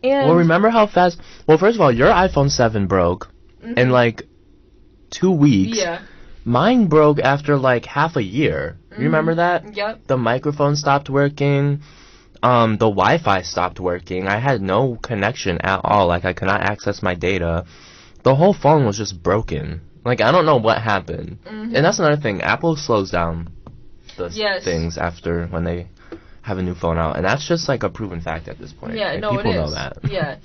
And Well, remember how fast... Well, first of all, your iPhone 7 broke in, like, 2 weeks. Yeah. Mine broke after, like, half a year. You remember that? Yep. The microphone stopped working. The Wi-Fi stopped working. I had no connection at all. Like, I could not access my data. The whole phone was just broken. Like, I don't know what happened. And that's another thing. Apple slows down the things after when they have a new phone out. And that's just, like, a proven fact at this point. Yeah, like, no, people it is. know that. Yeah.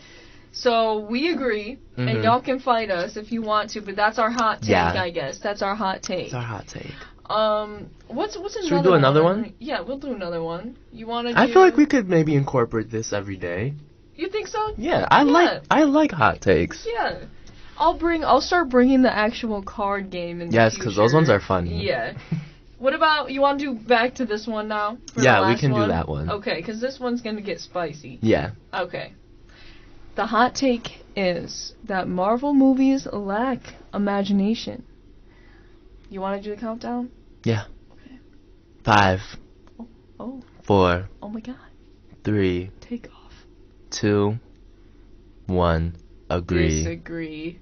So, we agree, and y'all can fight us if you want to, but that's our hot take, I guess. That's our hot take. It's our hot take. What's another one? Should we do another one? Yeah, we'll do another one. You want to I feel like we could maybe incorporate this every day. You think so? Yeah, I like hot takes. Yeah. I'll start bringing the actual card game in the Yes, because those ones are funny. Yeah. What about, you want to do back to this one now? Yeah, we can do that one. Okay, because this one's going to get spicy. Yeah. Okay. The hot take is that Marvel movies lack imagination. You want to do the countdown? Yeah. 5, Oh, 4, oh my God. 3, Take off. 2, 1. Agree. Disagree.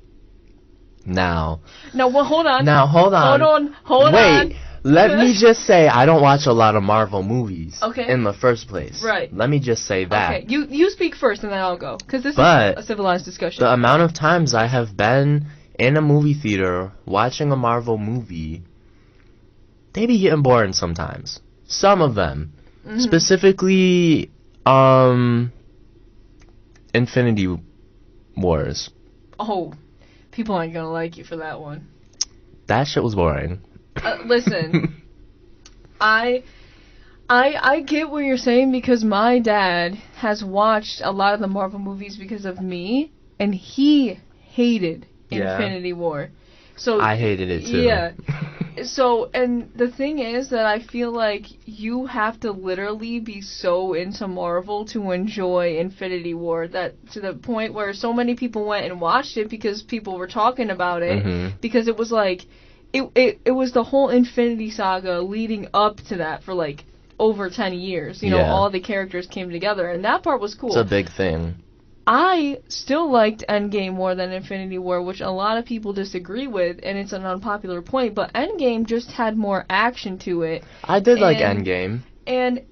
Now. No, well, hold on. Hold on. Hold on. Wait. Let me just say I don't watch a lot of Marvel movies. Okay. In the first place. Right. Let me just say that. Okay, you speak first and then I'll go. Because this But is a civilized discussion. the amount of times I have been in a movie theater watching a Marvel movie, they be getting boring sometimes. Some of them. Mhm. Specifically, Infinity Wars. Oh, people aren't going to like you for that one. That shit was boring. Listen, I get what you're saying because my dad has watched a lot of the Marvel movies because of me, and he hated Yeah. Infinity War. So I hated it too. Yeah. So, and the thing is that I feel like you have to literally be so into Marvel to enjoy Infinity War, that to the point where so many people went and watched it because people were talking about it, Mhm. because it was like it was the whole Infinity Saga leading up to that for like over 10 years. You know, Yeah. all the characters came together, and that part was cool. It's a big thing. I still liked Endgame more than Infinity War, which a lot of people disagree with, and it's an unpopular point, but Endgame just had more action to it. I did like And- Endgame. And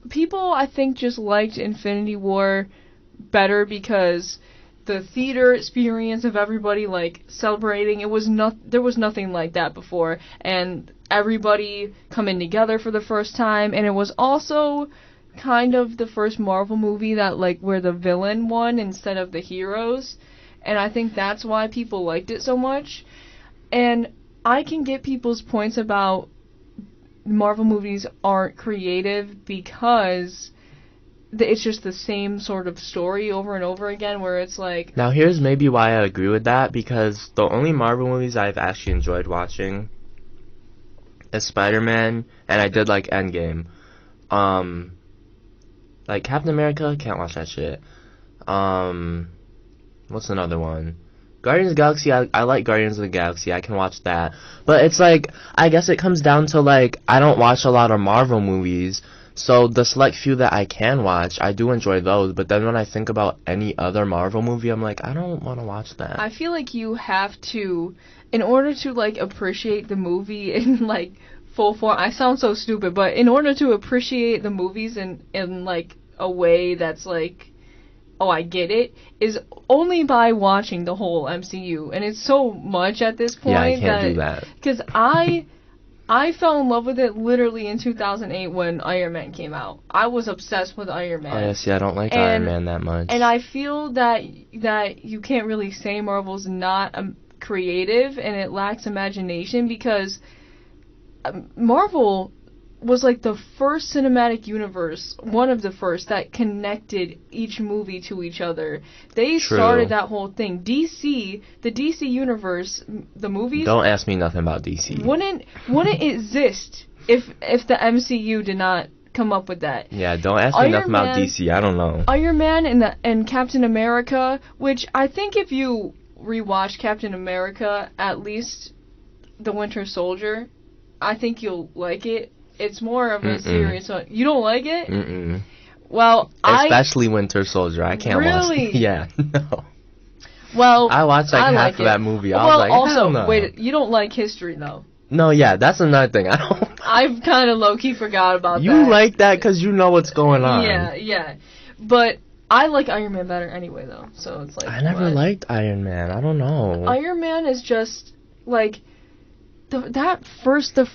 people, I think, just liked Infinity War better because the theater experience of everybody, like, celebrating, there was nothing like that before, and everybody coming together for the first time, and it was also kind of the first Marvel movie that, like, where the villain won instead of the heroes, and I think that's why people liked it so much. And I can get people's points about Marvel movies aren't creative because it's just the same sort of story over and over again, where it's like, Now here's maybe why I agree with that, because the only Marvel movies I've actually enjoyed watching is Spider-Man, and I did like Endgame. Like Captain America, can't watch that shit. What's another one? Guardians of the Galaxy, I like Guardians of the Galaxy, I can watch that. But it's like, I guess it comes down to like, I don't watch a lot of Marvel movies, so the select few that I can watch, I do enjoy those, but then when I think about any other Marvel movie, I'm like, I don't want to watch that. I feel like you have to, in order to, like, appreciate the movie in, like, full form, I sound so stupid, but in order to appreciate the movies in like, a way that's like, oh, I get it, is only by watching the whole MCU, and it's so much at this point. Yeah, I can't do that. Because I fell in love with it literally in 2008 when Iron Man came out. I was obsessed with Iron Man. Oh yeah, see, I don't like Iron Man that much. And I feel that you can't really say Marvel's not creative and it lacks imagination, because Marvel was like the first cinematic universe, one of the first, that connected each movie to each other. They True. started that whole thing. DC, the DC universe, the movies, Don't ask me nothing about DC. wouldn't exist if the MCU did not come up with that. Yeah, don't ask me Iron nothing about Man- DC, I don't know. Iron Man and Captain America, which I think if you rewatch Captain America, at least the Winter Soldier, I think you'll like it. It's more of a serious one. You don't like it? Mm-mm. Well, Especially Winter Soldier, I can't watch Really? Yeah, no. Well, I watched like I half like of it. that movie. I Well, was like, also, hell no. wait, you don't like history though. No, yeah, that's another thing. I don't. I've kind of low-key forgot about You that. like that because you know what's going on. Yeah. But I like Iron Man better anyway, though. So it's like, I never what? liked Iron Man. I don't know. Iron Man is just like the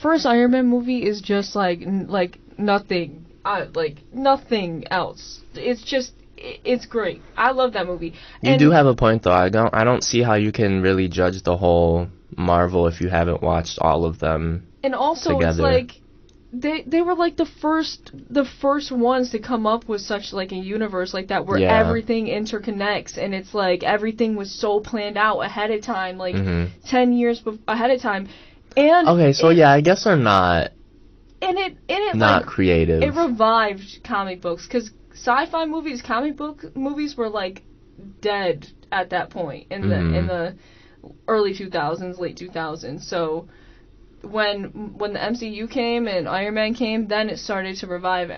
first Iron Man movie is just like nothing, like nothing else. It's just it's great. I love that movie. You do have a point though. I don't see how you can really judge the whole Marvel if you haven't watched all of them. And also, together. it's like they were like the first ones to come up with such like a universe like that, where Yeah. everything interconnects, and it's like everything was so planned out ahead of time, like Mhm. 10 years ahead of time. And Okay, so yeah, I guess they're not it not like, creative. it revived comic books, because sci-fi movies, comic book movies were like dead at that point in the Mhm. in the early 2000s, late 2000s. So when the MCU came and Iron Man came, then it started to revive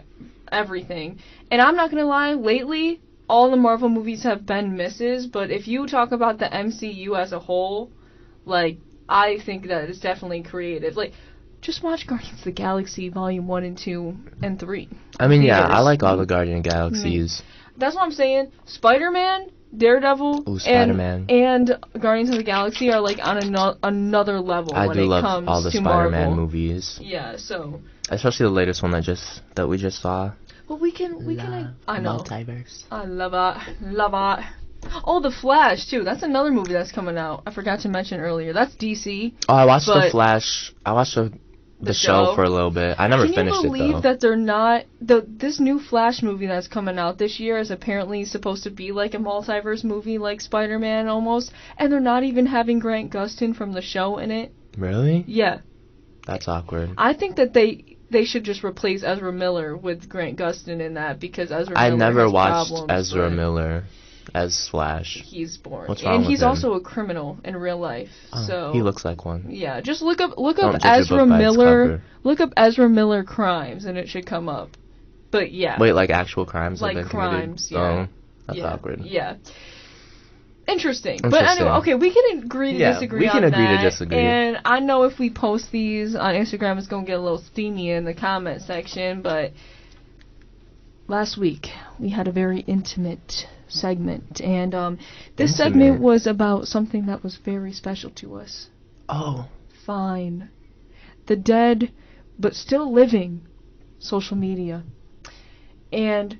everything. And I'm not gonna lie, lately all the Marvel movies have been misses, but if you talk about the MCU as a whole, like, I think that it's definitely creative. Like, just watch Guardians of the Galaxy Volume 1 and 2 and 3. I mean, yeah, I Theaters. like all the Guardian Galaxies. That's what I'm saying. Spider-Man, Daredevil, Ooh, Spider-Man. and Guardians of the Galaxy are, like, on another level I when do it love comes all the to Spider-Man Marvel. movies, Yeah, so... especially the latest one that we just saw. But we can, I know. Multiverse. I love it. Oh, The Flash, too. That's another movie that's coming out. I forgot to mention earlier. That's DC. Oh, I watched But- The Flash. I watched the show? show for a little bit. I never Can finished you it, believe though. that they're not... This new Flash movie that's coming out this year is apparently supposed to be like a multiverse movie, like Spider-Man almost, and they're not even having Grant Gustin from the show in it. Really? Yeah. That's awkward. I think that they should just replace Ezra Miller with Grant Gustin in that, because Ezra Miller I never has watched problems Ezra with- Miller as Flash. He's boring. What's wrong And with he's him? also a criminal in real life. Oh, So he looks like one. yeah, just look up Don't judge a Ezra book by its Miller. cover. Look up Ezra Miller crimes and it should come up. But yeah. Wait, like actual crimes that Like they crimes, committed? yeah. Oh, that's yeah. awkward. Yeah. Interesting. But Interesting. anyway, okay, we can agree to Yeah, disagree we can on agree to that. disagree. And I know if we post these on Instagram, it's going to get a little steamy in the comment section, but last week we had a very intimate segment, and this Intimate? segment was about something that was very special to us. Oh, Fine. The dead, but still living, social media. And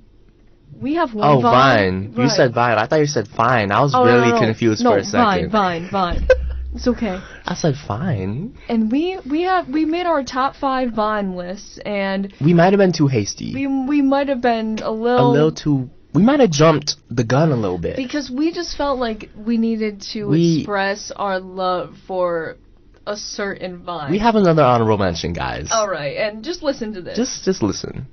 we have one oh, Vine. You Right. said Vine. I thought you said fine. I was Oh, really no. confused No, for a second. Vine. It's okay. I said fine. And we made our top 5 Vine lists, and We might have been too hasty. we might have been a a little too. We might have jumped the gun a little bit. because we just felt like we needed to We- express our love for a certain Vine. We have another honorable mention, guys. All right, and just listen to this. Just listen.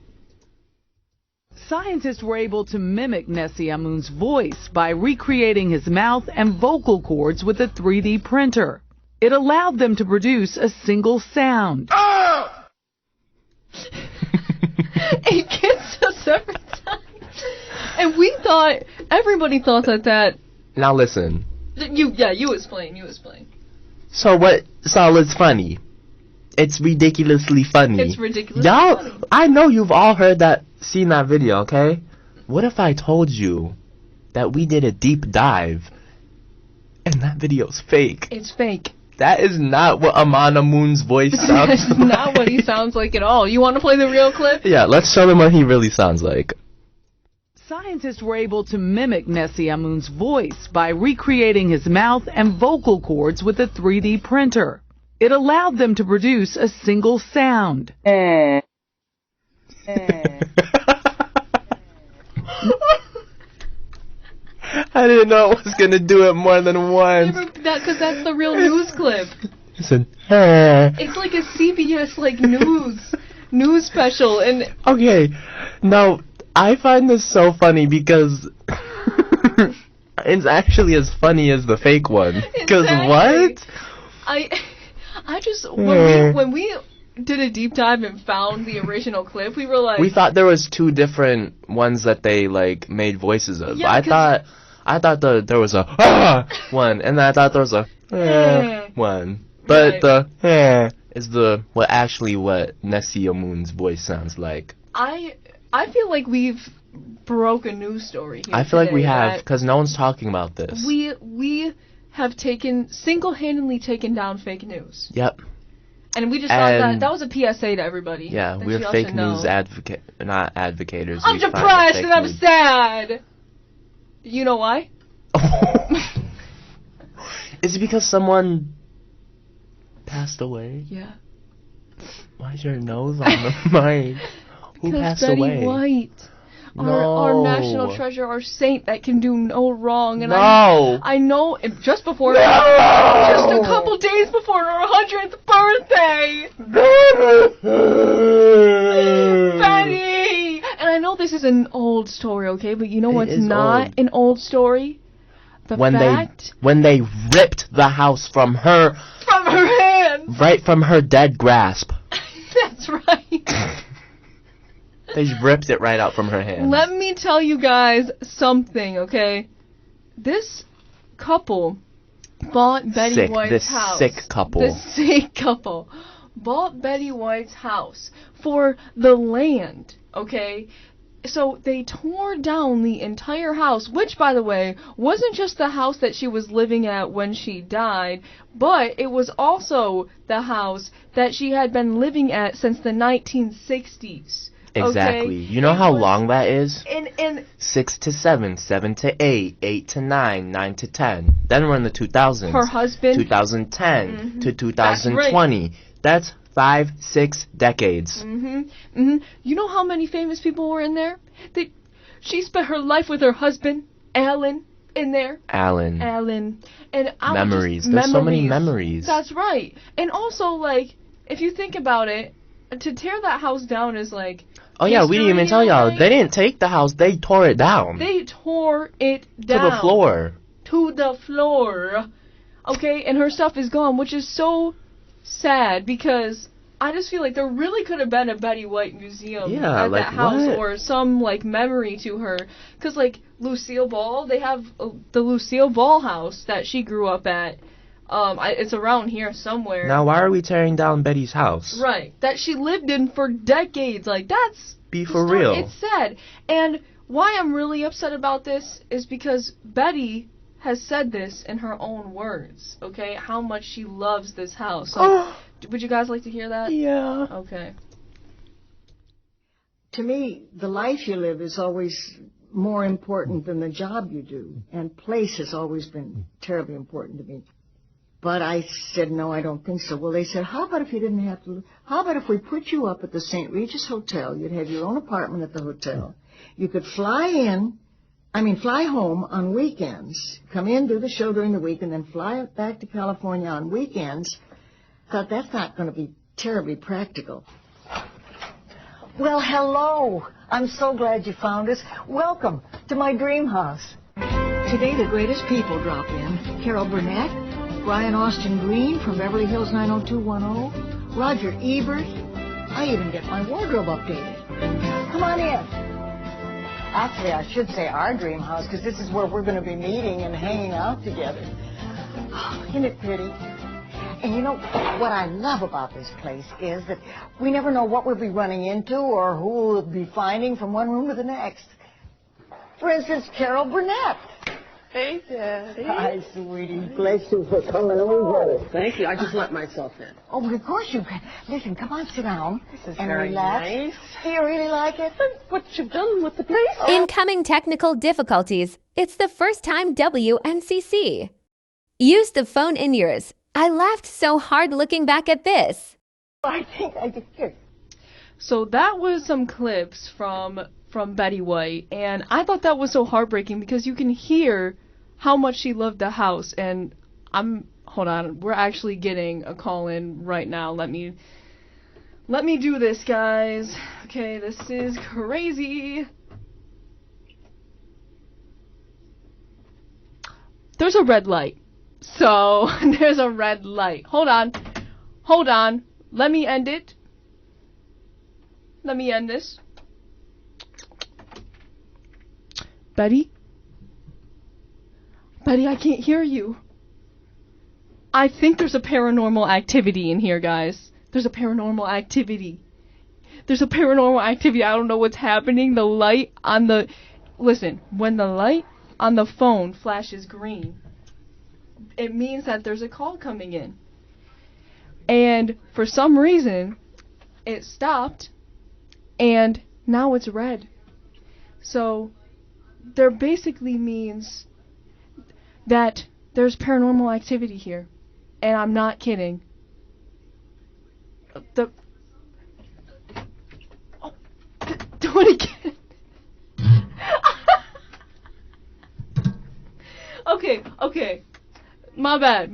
Scientists were able to mimic Nessie Amun's voice by recreating his mouth and vocal cords with a 3D printer. It allowed them to produce a single sound. It gets us every time. And everybody thought that Now listen. you explain. So it's funny. It's ridiculously funny. It's ridiculously Y'all, funny. I know you've all seen that video, okay? What if I told you that we did a deep dive and that video's fake? It's fake. That is not what Amana Moon's voice sounds That's like. not what he sounds like at all. You want to play the real clip? Yeah, let's show them what he really sounds like. Scientists were able to mimic Nessie Amun's voice by recreating his mouth and vocal cords with a 3D printer. It allowed them to produce a single sound. I didn't know it was gonna do it more than once. Because that's the real news clip. Listen. It's like a CBS news special, and Okay, now I find this so funny because it's actually as funny as the fake one. Because Exactly. what? I just when we did a deep dive and found the original clip, we were like, We thought there was 2 different ones that they like made voices of. Yeah, I thought there was a one, and then I thought there was a one. But Right. the is what Nessie Amun's voice sounds like. I feel like we've broke a news story here. I feel like we today, have, that because no one's talking about this. we have single-handedly taken down fake news. Yep. And we just thought And- that was a PSA to everybody. Yeah, that we're y'all fake should know. news not advocators. I'm We find the depressed fake and I'm news. sad. You know why? Is it because someone passed away? Yeah. Why's your nose on the mic? Who Because passed Betty away? White, our national treasure, our saint that can do no wrong. And No. I know just before, No. just a couple days before our 100th birthday, Betty. And I know this is an old story, okay, but you know It what's is not old. an old story? The when fact they ripped the house from her from her hand. Right from her dead grasp. That's right. They ripped it right out from her hand. Let me tell you guys something, okay? This couple bought Betty White's house. This sick couple. This sick couple bought Betty White's house for the land, okay? So they tore down the entire house, which, by the way, wasn't just the house that she was living at when she died, but it was also the house that she had been living at since the 1960s. Exactly. Okay? You know how long that is? And 6 to 7, 7 to 8, 8 to 9, 9 to 10. Then we're in the 2000s. her husband... 2010 to 2020. That's 5-6 decades. You know how many famous people were in there? She spent her life with her husband, Alan, in there. Alan. And Memories. There's so many memories. That's right. And also, like, if you think about it, to tear that house down is like... Oh yeah, we didn't even tell y'all. Like, They didn't take the house. They tore it down. they tore it down. To the floor. To the floor. Okay, and her stuff is gone, which is so sad because I just feel like there really could have been a Betty White museum at like, that house what? or some like memory to her. Because like Lucille Ball, they have the Lucille Ball house that she grew up at. It's around here somewhere. Now why are we tearing down Betty's house? Right, that she lived in for decades. Like that's Be the for story. real. It's sad. And why I'm really upset about this is because Betty has said this in her own words, okay? How much she loves this house. So, would you guys like to hear that? Yeah. Okay. To me, the life you live is always more important than the job you do. And place has always been terribly important to me. But I said, no, I don't think so. Well, they said, how about if you didn't have to, how about if we put you up at the St. Regis Hotel? You'd have your own apartment at the hotel. You could fly home on weekends, come in, do the show during the week, and then fly back to California on weekends. Thought that's not going to be terribly practical. Well, hello. I'm so glad you found us. Welcome to my dream house. Today, the greatest people drop in. Carol Burnett, Brian Austin Green from Beverly Hills 90210, Roger Ebert. I even get my wardrobe updated. Come on in. Actually, I should say our dream house, because this is where we're going to be meeting and hanging out together. Oh, isn't it pretty? And you know, what I love about this place is that we never know what we'll be running into or who we'll be finding from one room to the next. For instance, Carol Burnett. Hey, Daddy. Hi, sweetie. Bless you for coming over. Thank you. I just let myself in. Oh, but of course you can. Listen, come on, sit down. This is and very relax. nice. Do you really like it? What you've done with the place? Incoming technical difficulties. It's the first time WNCC. Use the phone in yours. I laughed so hard looking back at this. I think I did. Here. So that was some clips from Betty White, and I thought that was so heartbreaking because you can hear how much she loved the house. And hold on, we're actually getting a call in right now. Let me do this, guys. Okay, this is crazy. There's a red light. So, there's a red light. Hold on. Let me end it. Let me end this. Betty? Betty, I can't hear you. I think there's a paranormal activity in here, guys. There's a paranormal activity. I don't know what's happening. The light on the... Listen, when the light on the phone flashes green, it means that there's a call coming in. And for some reason, it stopped, and now it's red. So, there basically means that there's paranormal activity here. And I'm not kidding. Do it again. Okay. My bad.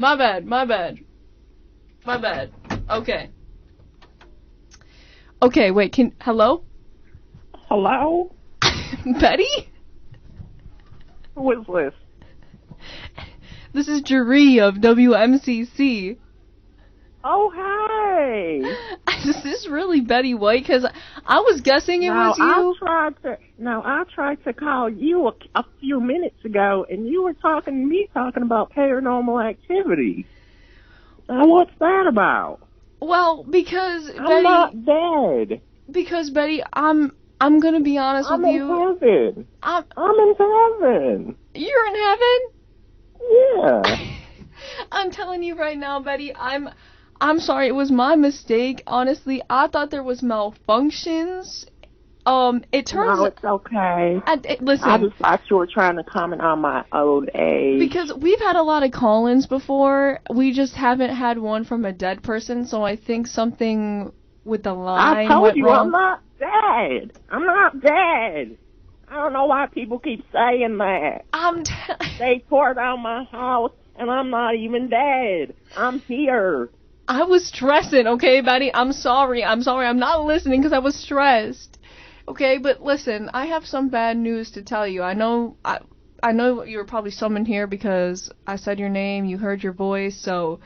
Okay, wait, hello? Hello? Betty? Who is this? This is Jeree of WMCC. Oh, hey. Is this really Betty White? Because I was guessing it was you. I tried to call you a few minutes ago, and you were talking to me about paranormal activity. Now, what's that about? Well, because I'm not dead. Because Betty, I'm gonna be honest with you. I'm in heaven. I'm in heaven. You're in heaven? Yeah. I'm telling you right now, Betty, I'm sorry, it was my mistake. Honestly, I thought there was malfunctions. It turns No, it's okay. Listen. I just thought you were trying to comment on my old age. Because we've had a lot of call-ins before. We just haven't had one from a dead person, so I think something with the line I told went you wrong. I'm not dead. I'm not dead. I don't know why people keep saying that. They tore down my house, and I'm not even dead. I'm here. I was stressing, okay, Betty? I'm sorry. I'm not listening because I was stressed. Okay, but listen, I have some bad news to tell you. I know you were probably summoned here because I said your name, you heard your voice, so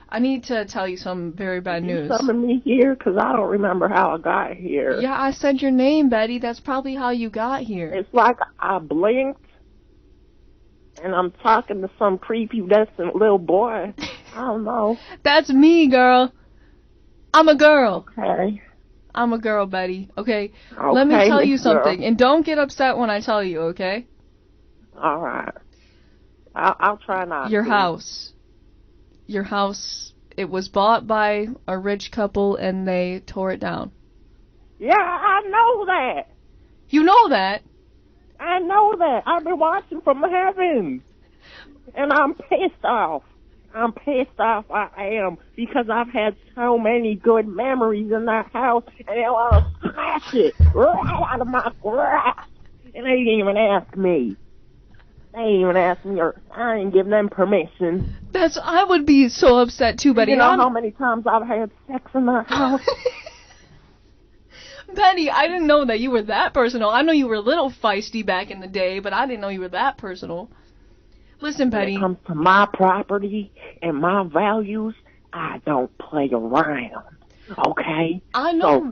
I need to tell you some very bad news. You summoned me here because I don't remember how I got here. Yeah, I said your name, Betty. That's probably how you got here. It's like I blinked, and I'm talking to some creepy, distant little boy. I don't know. That's me, girl. I'm a girl. Okay. I'm a girl, Betty. Okay? Okay, Let me tell you Miss something. Girl. And don't get upset when I tell you, okay? All right. I'll try not Your to. house. Your house, it was bought by a rich couple and they tore it down. Yeah, I know that. You know that? I know that. I've been watching from heaven. And I'm pissed off. I'm pissed off, I am, because I've had so many good memories in that house, and they want to smash it right out of my grasp. And they didn't even ask me. They didn't even ask me, or I didn't give them permission. I would be so upset too, Betty. You know how many times I've had sex in that house? Betty, I didn't know that you were that personal. I know you were a little feisty back in the day, but I didn't know you were that personal. Listen, Betty. When it comes to my property and my values, I don't play around. Okay? I know.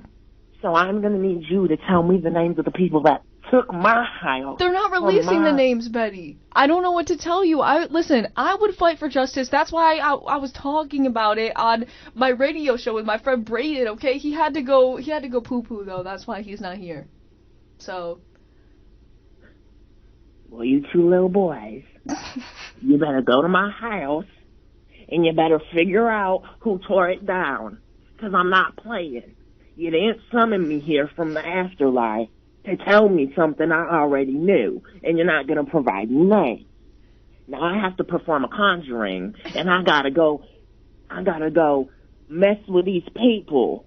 So I'm going to need you to tell me the names of the people that took my house. They're not releasing the names, Betty. I don't know what to tell you. Listen, I would fight for justice. That's why I was talking about it on my radio show with my friend Braden, okay? He had to go poo-poo, though. That's why he's not here. So. Well, you two little boys, you better go to my house, and you better figure out who tore it down, because I'm not playing. You didn't summon me here from the afterlife to tell me something I already knew, and you're not going to provide me names. Now I have to perform a conjuring, and I gotta go mess with these people.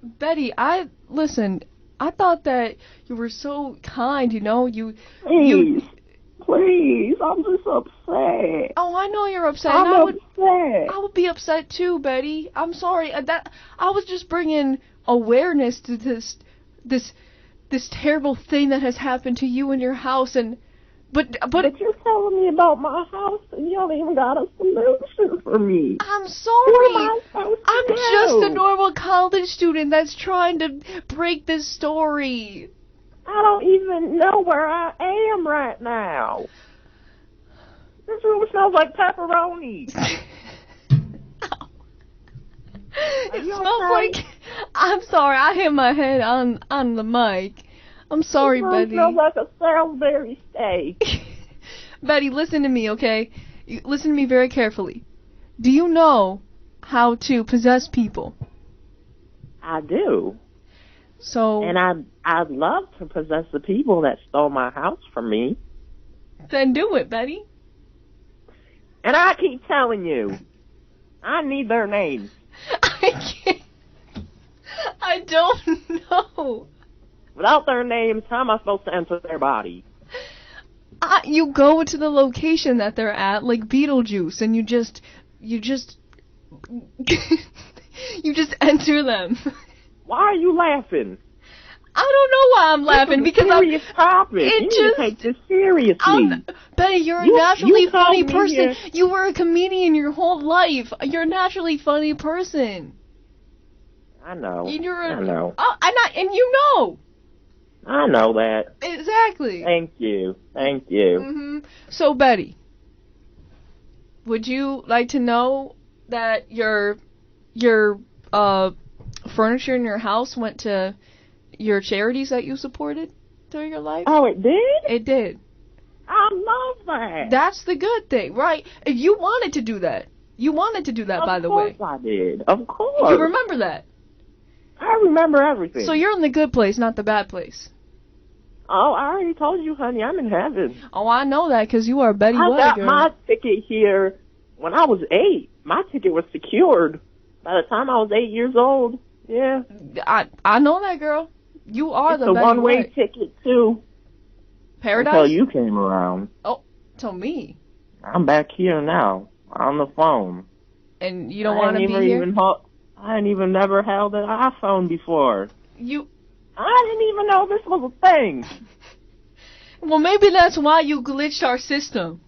Betty, listen, I thought that you were so kind, you know, Please, I'm just upset. Oh, I know you're upset. I'm upset. I would be upset too, Betty. I'm sorry. I was just bringing awareness to this terrible thing that has happened to you and your house, but you're telling me about my house and you don't even got a solution for me. I'm sorry. I'm just a normal college student that's trying to break this story. I don't even know where I am right now. This room smells like pepperoni. It smells like... I'm sorry, I hit my head on the mic. I'm sorry, Betty. It smells like a Salisbury steak. Betty, listen to me, okay? Listen to me very carefully. Do you know how to possess people? I do. So... And I'd love to possess the people that stole my house from me. Then do it, Betty. And I keep telling you, I need their names. I can't. I don't know. Without their names, how am I supposed to enter their body? You go to the location that they're at, like Beetlejuice, and you just you just enter them. Why are you laughing? I don't know why I'm laughing because I'm. serious topic. It You need just- to take this seriously. Betty, you're a You- naturally you told funny me person. here- You were a comedian your whole life. You're a naturally funny person. I know. You're a, I know. Oh, and you know. I know that. Exactly. Thank you. Thank you. hmm So, Betty, would you like to know that your furniture in your house went to your charities that you supported through your life? Oh, it did? It did. I love that. That's the good thing, right? If you wanted to do that. You wanted to do that, by the way. Of course I did. Of course. You remember that. I remember everything. So you're in the good place, not the bad place. Oh, I already told you, honey. I'm in heaven. Oh, I know that because you are Betty I White, got girl. my ticket here when I was 8. My ticket was secured by the time I was 8 years old. Yeah. I know that, girl. You are It's the a Betty one-way White. ticket, too. Paradise? Until you came around. Oh, to me. I'm back here now, on the phone. And you don't want to be here? I ain't even never held an iPhone before. You. I didn't even know this was a thing. Well, maybe that's why you glitched our system.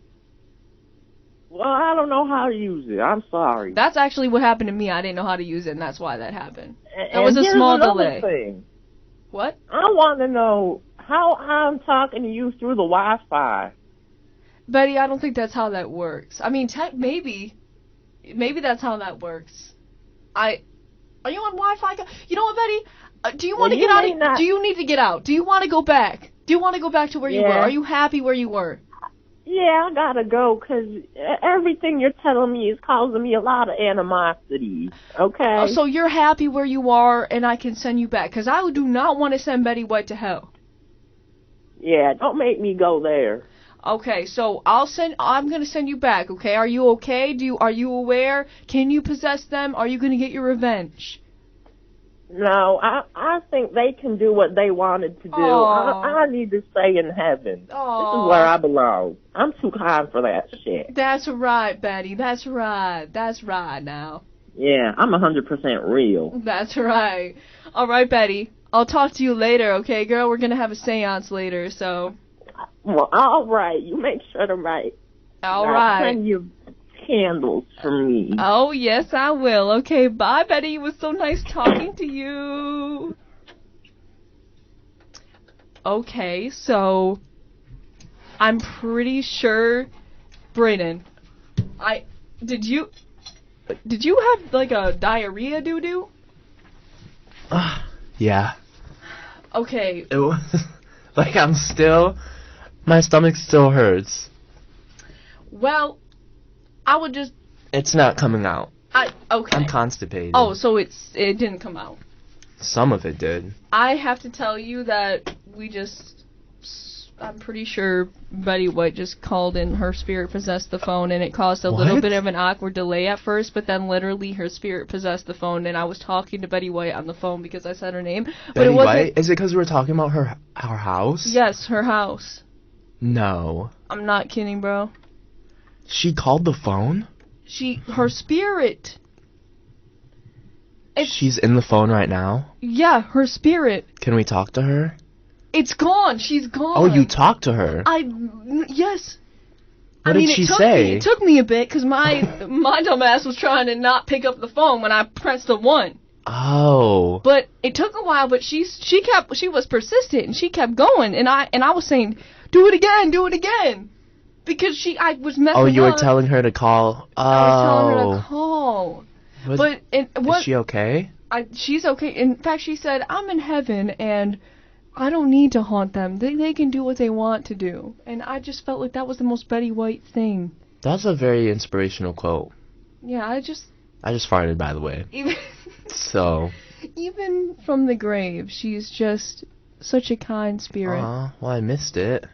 Well, I don't know how to use it. I'm sorry. That's actually what happened to me. I didn't know how to use it, and that's why that happened. That And was a here's small another delay. thing. What? I want to know how I'm talking to you through the Wi-Fi. Betty, I don't think that's how that works. I mean, maybe that's how that works. Are you on Wi-Fi? You know what, Betty? Do you want to get out? Do you need to get out? Do you want to go back? Do you want to go back to where you were? Are you happy where you were? Yeah, I gotta go, 'cause everything you're telling me is causing me a lot of animosity, okay? Oh, so you're happy where you are, and I can send you back, 'cause I do not want to send Betty White to hell. Yeah, don't make me go there. Okay, so I'm gonna send you back, okay? Are you okay? Are you aware? Can you possess them? Are you gonna get your revenge? No, I think they can do what they wanted to do. I need to stay in heaven. This is where I belong. I'm too kind for that shit. That's right, Betty. That's right. That's right now. Yeah, I'm 100% real. That's right. All right, Betty. I'll talk to you later, okay, girl? We're gonna have a seance later, so. Well, all right. You make sure to write. All right. Send your candles for me. Oh, yes, I will. Okay, bye, Betty. It was so nice talking to you. Okay, so I'm pretty sure, Brayden, did you have like a diarrhea doo-doo? Yeah. Okay. It was like my stomach still hurts. Well, I would just. It's not coming out. Okay. I'm constipated. Oh, so it didn't come out. Some of it did. I have to tell you that I'm pretty sure Betty White just called in her spirit possessed the phone, and it caused a little bit of an awkward delay at first, but then literally her spirit possessed the phone, and I was talking to Betty White on the phone because I said her name. But it wasn't. White? Is it because we were talking about her house? Yes, her house. No. I'm not kidding, bro. She called the phone? Her spirit. She's in the phone right now? Yeah, her spirit. Can we talk to her? It's gone. She's gone. Oh, you talked to her? Yes. What did she say? It took me a bit because my dumbass was trying to not pick up the phone when I pressed the 1. Oh. But it took a while, but she was persistent and she kept going, and I was saying, do it again. Because I was messing up. Oh, you were telling her to call. Oh. I was telling her to call. Is she okay? She's okay. In fact, she said, I'm in heaven and I don't need to haunt them. They can do what they want to do. And I just felt like that was the most Betty White thing. That's a very inspirational quote. Yeah, I just farted, by the way. Even from the grave, she's just such a kind spirit. Well, I missed it.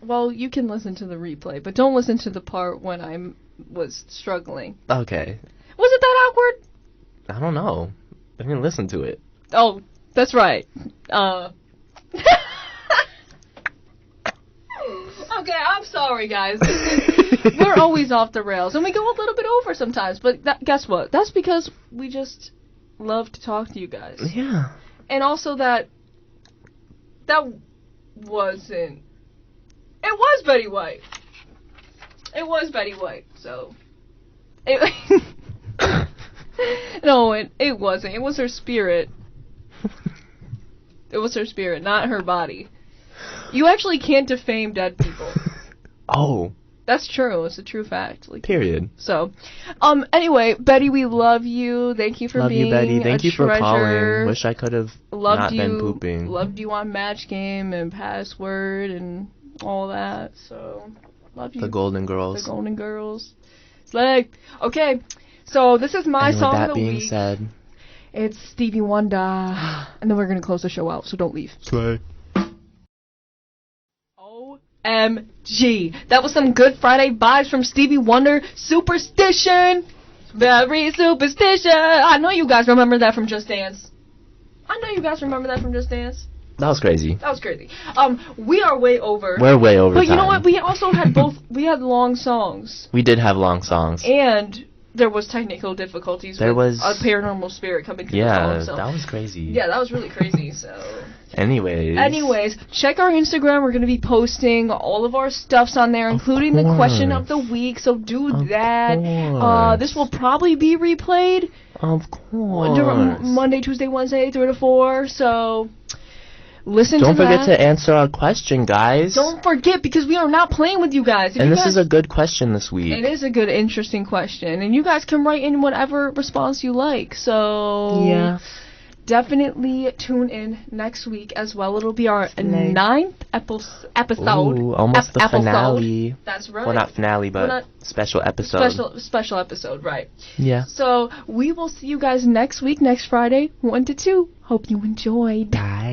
Well, you can listen to the replay, but don't listen to the part when I was struggling. Okay. Was it that awkward? I don't know. I didn't listen to it. Oh, that's right. Okay, I'm sorry, guys. We're always off the rails, and we go a little bit over sometimes, but guess what? That's because we just love to talk to you guys. Yeah. And also that That wasn't. It was Betty White. It was Betty White, so. No, it wasn't. It was her spirit. It was her spirit, not her body. You actually can't defame dead people. Oh. That's true. It's a true fact. Like, Period. So, anyway, Betty, we love you. Thank you for Love being you, Betty. Thank a you for treasure. calling. Wish I could have Loved not you, been pooping. Loved you on Match Game and Password and all that. So, love you. The Golden Girls. The Golden Girls. Slay. Okay, so this is my And song with of that the being week. said, It's Stevie Wonder, and then we're gonna close the show out. So don't leave. slay. OMG. That was some Good Friday vibes from Stevie Wonder. Superstition. Very superstition. I know you guys remember that from Just Dance. That was crazy. That was crazy. We are way over. We're way over But time. you know what? We also had we had long songs. We did have long songs. And there was technical difficulties There with was- a paranormal spirit coming through Yeah, the song. So. that was crazy. Yeah, that was really crazy, so... Anyways, check our Instagram. We're going to be posting all of our stuffs on there, including the question of the week, so do Of that. course. This will probably be replayed Of course. Monday, Tuesday, Wednesday, 3 to 4, so listen Don't to that. forget to answer our question, guys. Don't forget, because we are not playing with you guys. If And you this guys, is a good question this week. It is a good, interesting question, and you guys can write in whatever response you like, so... Yeah. Definitely tune in next week as well. It'll be our Slay. 9th episode. Ooh, almost the episode. finale. That's right. Well, not finale, but not- special episode. Special episode, right. Yeah. So we will see you guys next week, next Friday, 1 to 2. Hope you enjoyed. Bye.